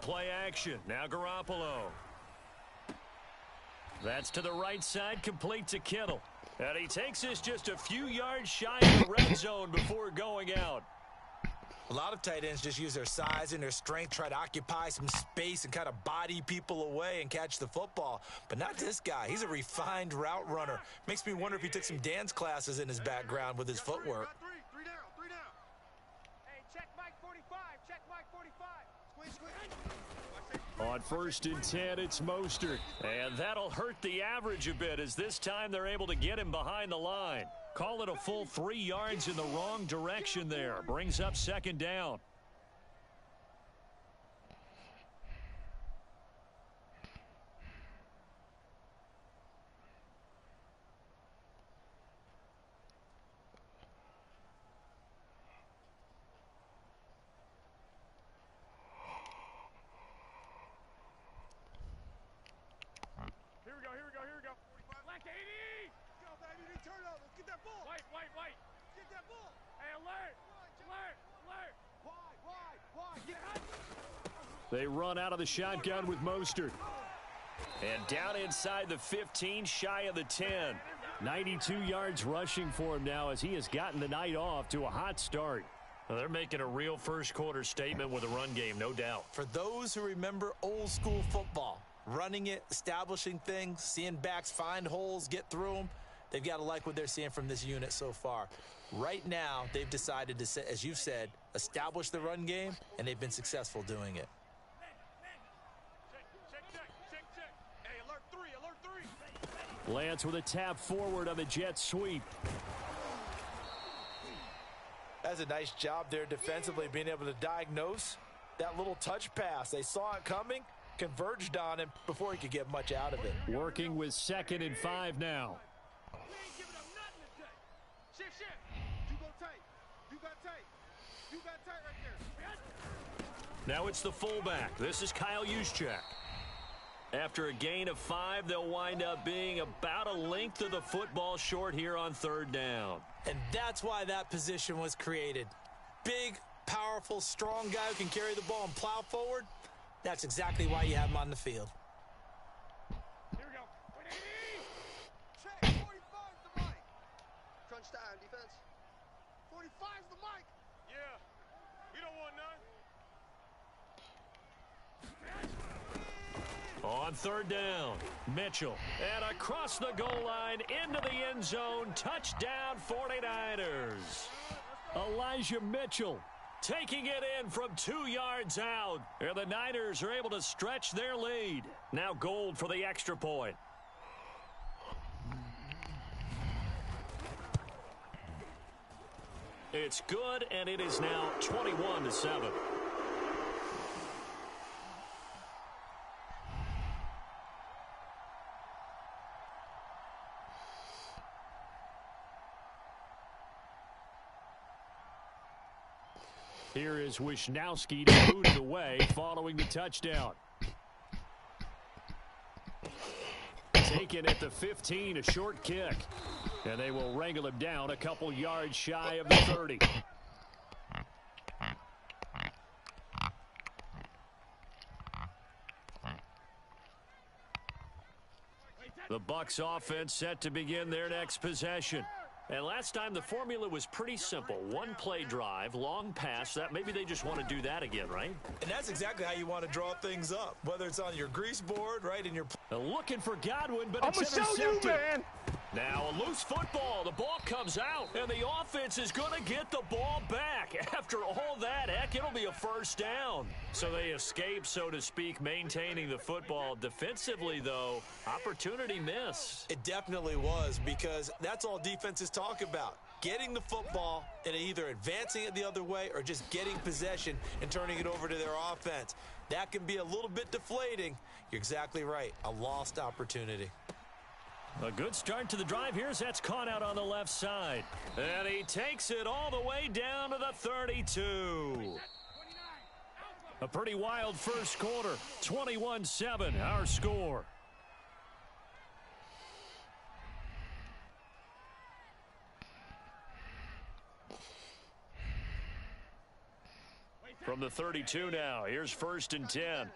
Play action. Now Garoppolo. That's to the right side, complete to Kittle. And he takes this just a few yards shy of the red zone before going out. A lot of tight ends just use their size and their strength, try to occupy some space and kind of body people away and catch the football. But not this guy. He's a refined route runner. Makes me wonder if he took some dance classes in his background with his footwork. On 1st and 10, it's Mostert. And that'll hurt the average a bit as this time they're able to get him behind the line. Call it a full 3 yards in the wrong direction there. Brings up 2nd down. They run out of the shotgun with Mostert. And down inside the 15, shy of the 10. 92 yards rushing for him now as he has gotten the night off to a hot start. Well, they're making a real first-quarter statement with a run game, no doubt. For those who remember old-school football, running it, establishing things, seeing backs find holes, get through them, they've got to like what they're seeing from this unit so far. Right now, they've decided to, as you've said, establish the run game, and they've been successful doing it. Lance with a tap forward on the jet sweep. That's a nice job there defensively, being able to diagnose that little touch pass. They saw it coming, converged on him before he could get much out of it. Working with 2nd and 5 now. Now it's the fullback. This is Kyle Juszczyk. After a gain of 5, they'll wind up being about a length of the football short here on 3rd down. And that's why that position was created. Big, powerful, strong guy who can carry the ball and plow forward. That's exactly why you have him on the field. Here we go. 45's the mic. Crunch time, defense. 45's the mic. Yeah. We don't want none. On 3rd down, Mitchell. And across the goal line, into the end zone. Touchdown, 49ers. Elijah Mitchell taking it in from 2 yards out. And the Niners are able to stretch their lead. Now Gold for the extra point. It's good, and it is now 21-7. Here is Wisnowski to boot it away following the touchdown. Taken at the 15, a short kick. And they will wrangle him down a couple yards shy of the 30. The Bucs offense set to begin their next possession. And last time the formula was pretty simple. One play drive, long pass. That maybe they just want to do that again, right? And that's exactly how you want to draw things up. Whether it's on your grease board, right, in your... Looking for Godwin, but it's intercepted. I'm going to show you, man. Now a loose football. The ball comes out, and the offense is going to get the ball back. After all that, heck, it'll be a 1st down. So they escape, so to speak, maintaining the football. Defensively, though, opportunity miss. It definitely was, because that's all defenses talk about. Getting the football and either advancing it the other way or just getting possession and turning it over to their offense. That can be a little bit deflating. You're exactly right. A lost opportunity. A good start to the drive. Here's that's caught out on the left side. And he takes it all the way down to the 32. A pretty wild first quarter. 21-7, our score. From the 32 now, here's 1st and 10.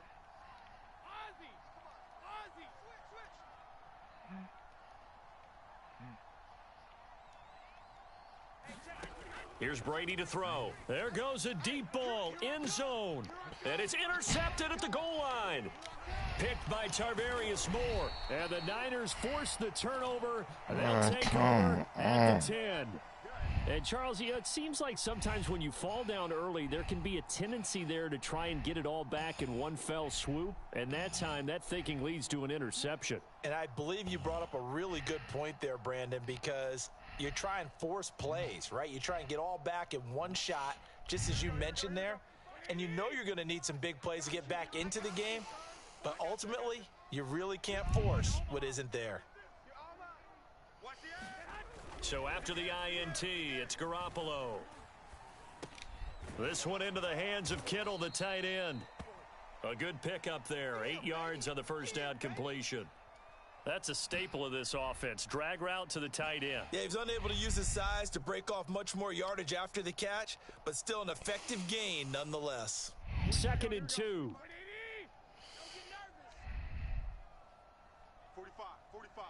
Here's Brady to throw. There goes a deep ball, end zone. And it's intercepted at the goal line. Picked by Tarvarius Moore. And the Niners force the turnover. They'll take over at the 10. And, Charles, it seems like sometimes when you fall down early, there can be a tendency there to try and get it all back in one fell swoop. And that time, that thinking leads to an interception. And I believe you brought up a really good point there, Brandon, because you try and force plays, right? You try and get all back in one shot, just as you mentioned there. And you know you're going to need some big plays to get back into the game. But ultimately, you really can't force what isn't there. So after the INT, it's Garoppolo. This one into the hands of Kittle, the tight end. A good pickup there. 8 yards on the first down completion. That's a staple of this offense. Drag route to the tight end. Yeah, he's unable to use his size to break off much more yardage after the catch, but still an effective gain nonetheless. 2nd and 2. 45, 45.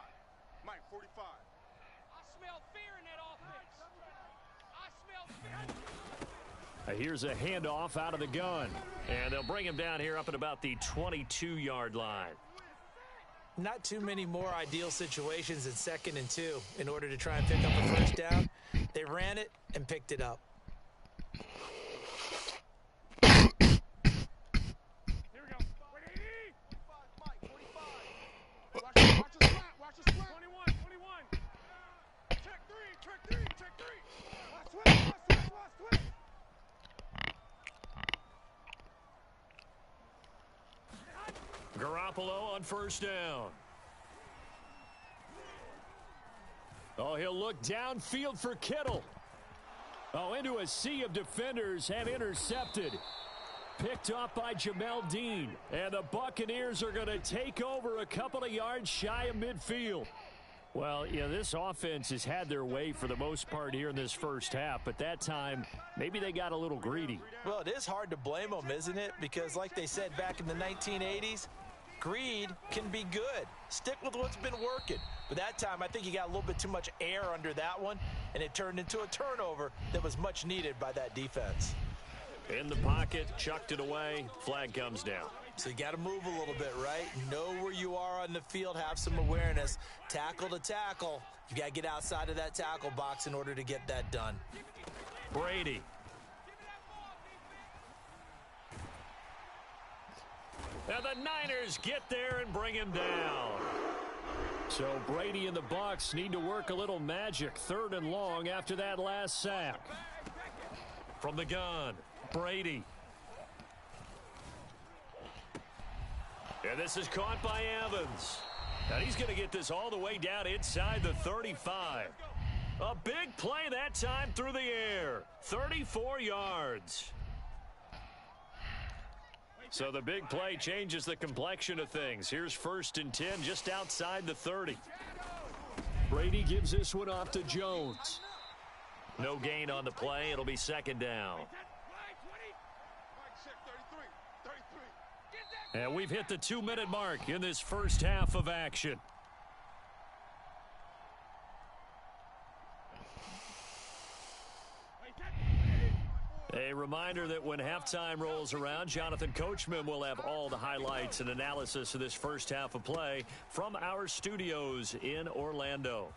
Mike, 45. I smell fear in that offense. I smell fear. Here's a handoff out of the gun. And they'll bring him down here up at about the 22-yard line. Not too many more ideal situations in 2nd and 2 in order to try and pick up a first down. They ran it and picked it up. Here we go. 45, Mike, 45. Watch the splat, watch the splat. 21, 21. Check three. Watch twist. Garoppolo on first down. Oh, he'll look downfield for Kittle. Oh, into a sea of defenders and intercepted. Picked off by Jamel Dean. And the Buccaneers are going to take over a couple of yards shy of midfield. Well, yeah, this offense has had their way for the most part here in this first half, but that time, maybe they got a little greedy. Well, it is hard to blame them, isn't it? Because like they said back in the 1980s, greed can be good. Stick with what's been working. But that time, I think you got a little bit too much air under that one, and it turned into a turnover that was much needed by that defense. In the pocket, chucked it away, flag comes down. So you got to move a little bit, right? Know where you are on the field, have some awareness. Tackle to tackle. You got to get outside of that tackle box in order to get that done. Brady. And the Niners get there and bring him down. So Brady and the Bucs need to work a little magic. 3rd and long after that last sack. From the gun, Brady. And this is caught by Evans. And he's going to get this all the way down inside the 35. A big play that time through the air. 34 yards. So the big play changes the complexion of things. Here's 1st and 10 just outside the 30. Brady gives this one off to Jones. No gain on the play. It'll be 2nd down. And we've hit the 2-minute mark in this first half of action. A reminder that when halftime rolls around, Jonathan Coachman will have all the highlights and analysis of this first half of play from our studios in Orlando.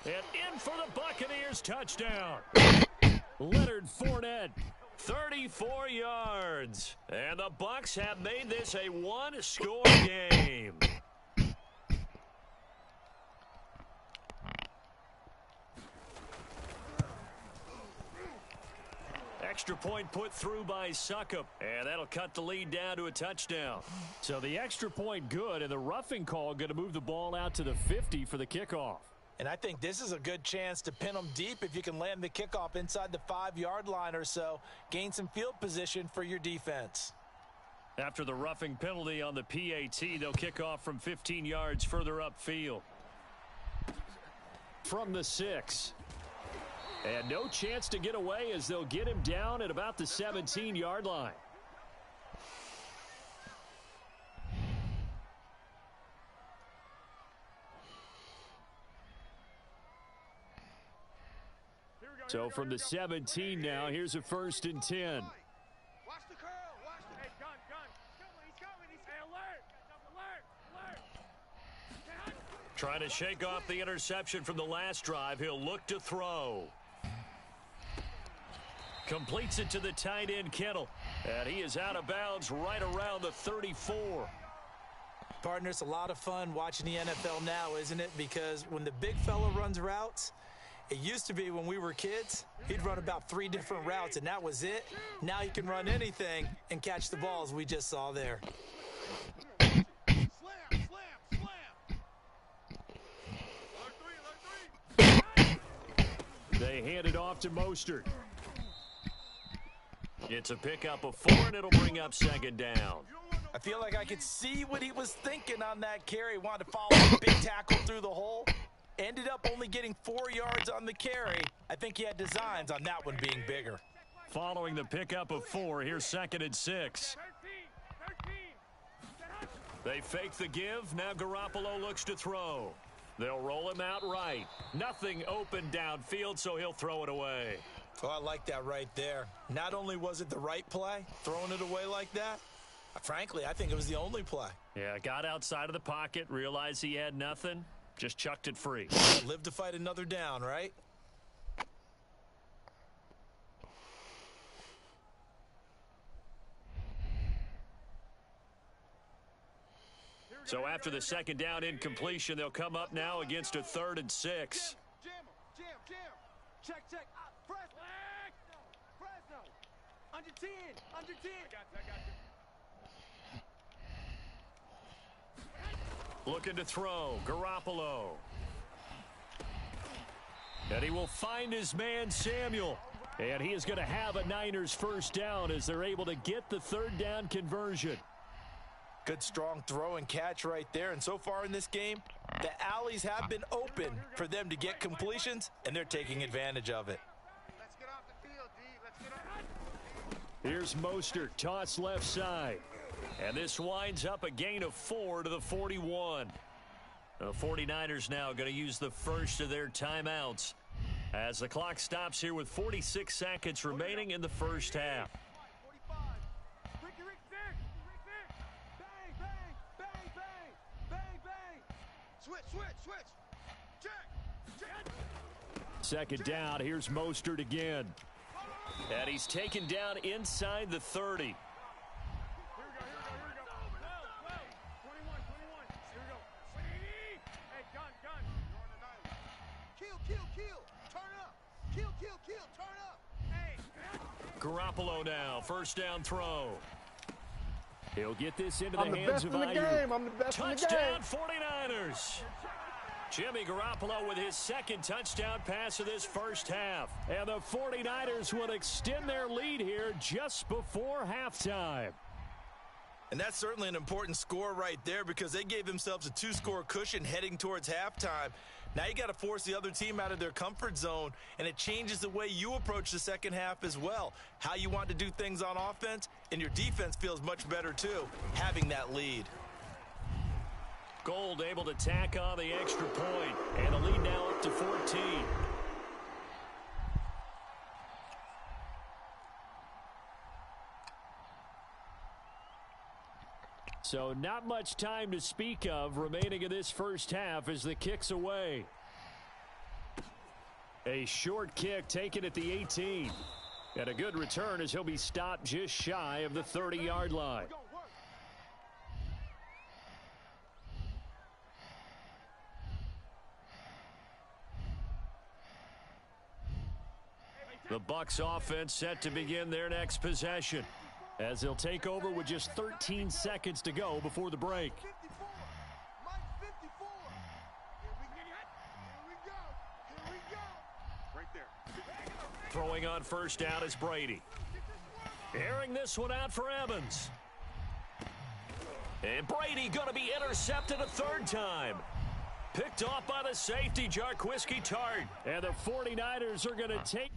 And in for the Buccaneers, touchdown. Leonard Fournette, 34 yards. And the Bucs have made this a one-score game. Extra point put through by Succop, and that'll cut the lead down to a touchdown. So the extra point good, and the roughing call going to move the ball out to the 50 for the kickoff. And I think this is a good chance to pin them deep if you can land the kickoff inside the 5-yard line or so. Gain some field position for your defense. After the roughing penalty on the PAT, they'll kick off from 15 yards further upfield. From the 6. And no chance to get away as they'll get him down at about the 17-yard line. So from the 17 now, here's a 1st and 10. Watch the curl. Watch the... Hey, gun. He's coming. Hey, alert. Trying to shake off the interception from the last drive. He'll look to throw. Completes it to the tight end, Kittle. And he is out of bounds right around the 34. Partner, it's a lot of fun watching the NFL now, isn't it? Because when the big fella runs routes, it used to be when we were kids, he'd run about 3 different routes, and that was it. Now he can run anything and catch the balls we just saw there. Slam, slam, slam. Alert 3. They hand it off to Mostert. It's a pickup of 4, and it'll bring up second down. I feel like I could see what he was thinking on that carry. Wanted to follow a big tackle through the hole. Ended up only getting 4 yards on the carry. I think he had designs on that one being bigger. Following the pickup of 4, here's 2nd and 6. 13. They fake the give. Now Garoppolo looks to throw. They'll roll him out right. Nothing open downfield, so he'll throw it away. Oh, I like that right there. Not only was it the right play, throwing it away like that, frankly, I think it was the only play. Yeah, got outside of the pocket, realized he had nothing, just chucked it free. Live to fight another down, right? So after the second down incompletion, they'll come up now against a 3rd and 6. Jam. Check. Fresno. Under 10. I got you. Looking to throw, Garoppolo. And he will find his man, Samuel. And he is going to have a Niners first down as they're able to get the 3rd down conversion. Good strong throw and catch right there. And so far in this game, the alleys have been open for them to get completions, and they're taking advantage of it. Let's get off the field, D. Let's get off. Here's Mostert, toss left side. And this winds up a gain of 4 to the 41. The 49ers now going to use the first of their timeouts as the clock stops here with 46 seconds remaining in the first half. 45. Rick, bang. Switch. Check. Second down, here's Mostert again. And he's taken down inside the 30. Here we go. 21. Here we go. Hey, gun. Kill. Turn up. Kill. Turn up. Hey. Garoppolo now, first down throw. He'll get this into the I'm the hands best of in the Ayuk. game. I'm the best in the game. Touchdown 49ers. Jimmy Garoppolo with his 2nd touchdown pass of this first half. And the 49ers will extend their lead here just before halftime. And that's certainly an important score right there because they gave themselves a 2-score cushion heading towards halftime. Now you got to force the other team out of their comfort zone, and it changes the way you approach the second half as well. How you want to do things on offense, and your defense feels much better too, having that lead. Gold able to tack on the extra point, and the lead now up to 14. So not much time to speak of remaining in this first half as the kick's away. A short kick taken at the 18. And a good return as he'll be stopped just shy of the 30-yard line. The Bucs offense set to begin their next possession as they'll take over with just 13 seconds to go before the break. 54. Mike 54. Here we go. Right there. Throwing on first down is Brady. Airing this one out for Evans. And Brady going to be intercepted a 3rd time. Picked off by the safety, Jarquiski Tart. And the 49ers are going to take...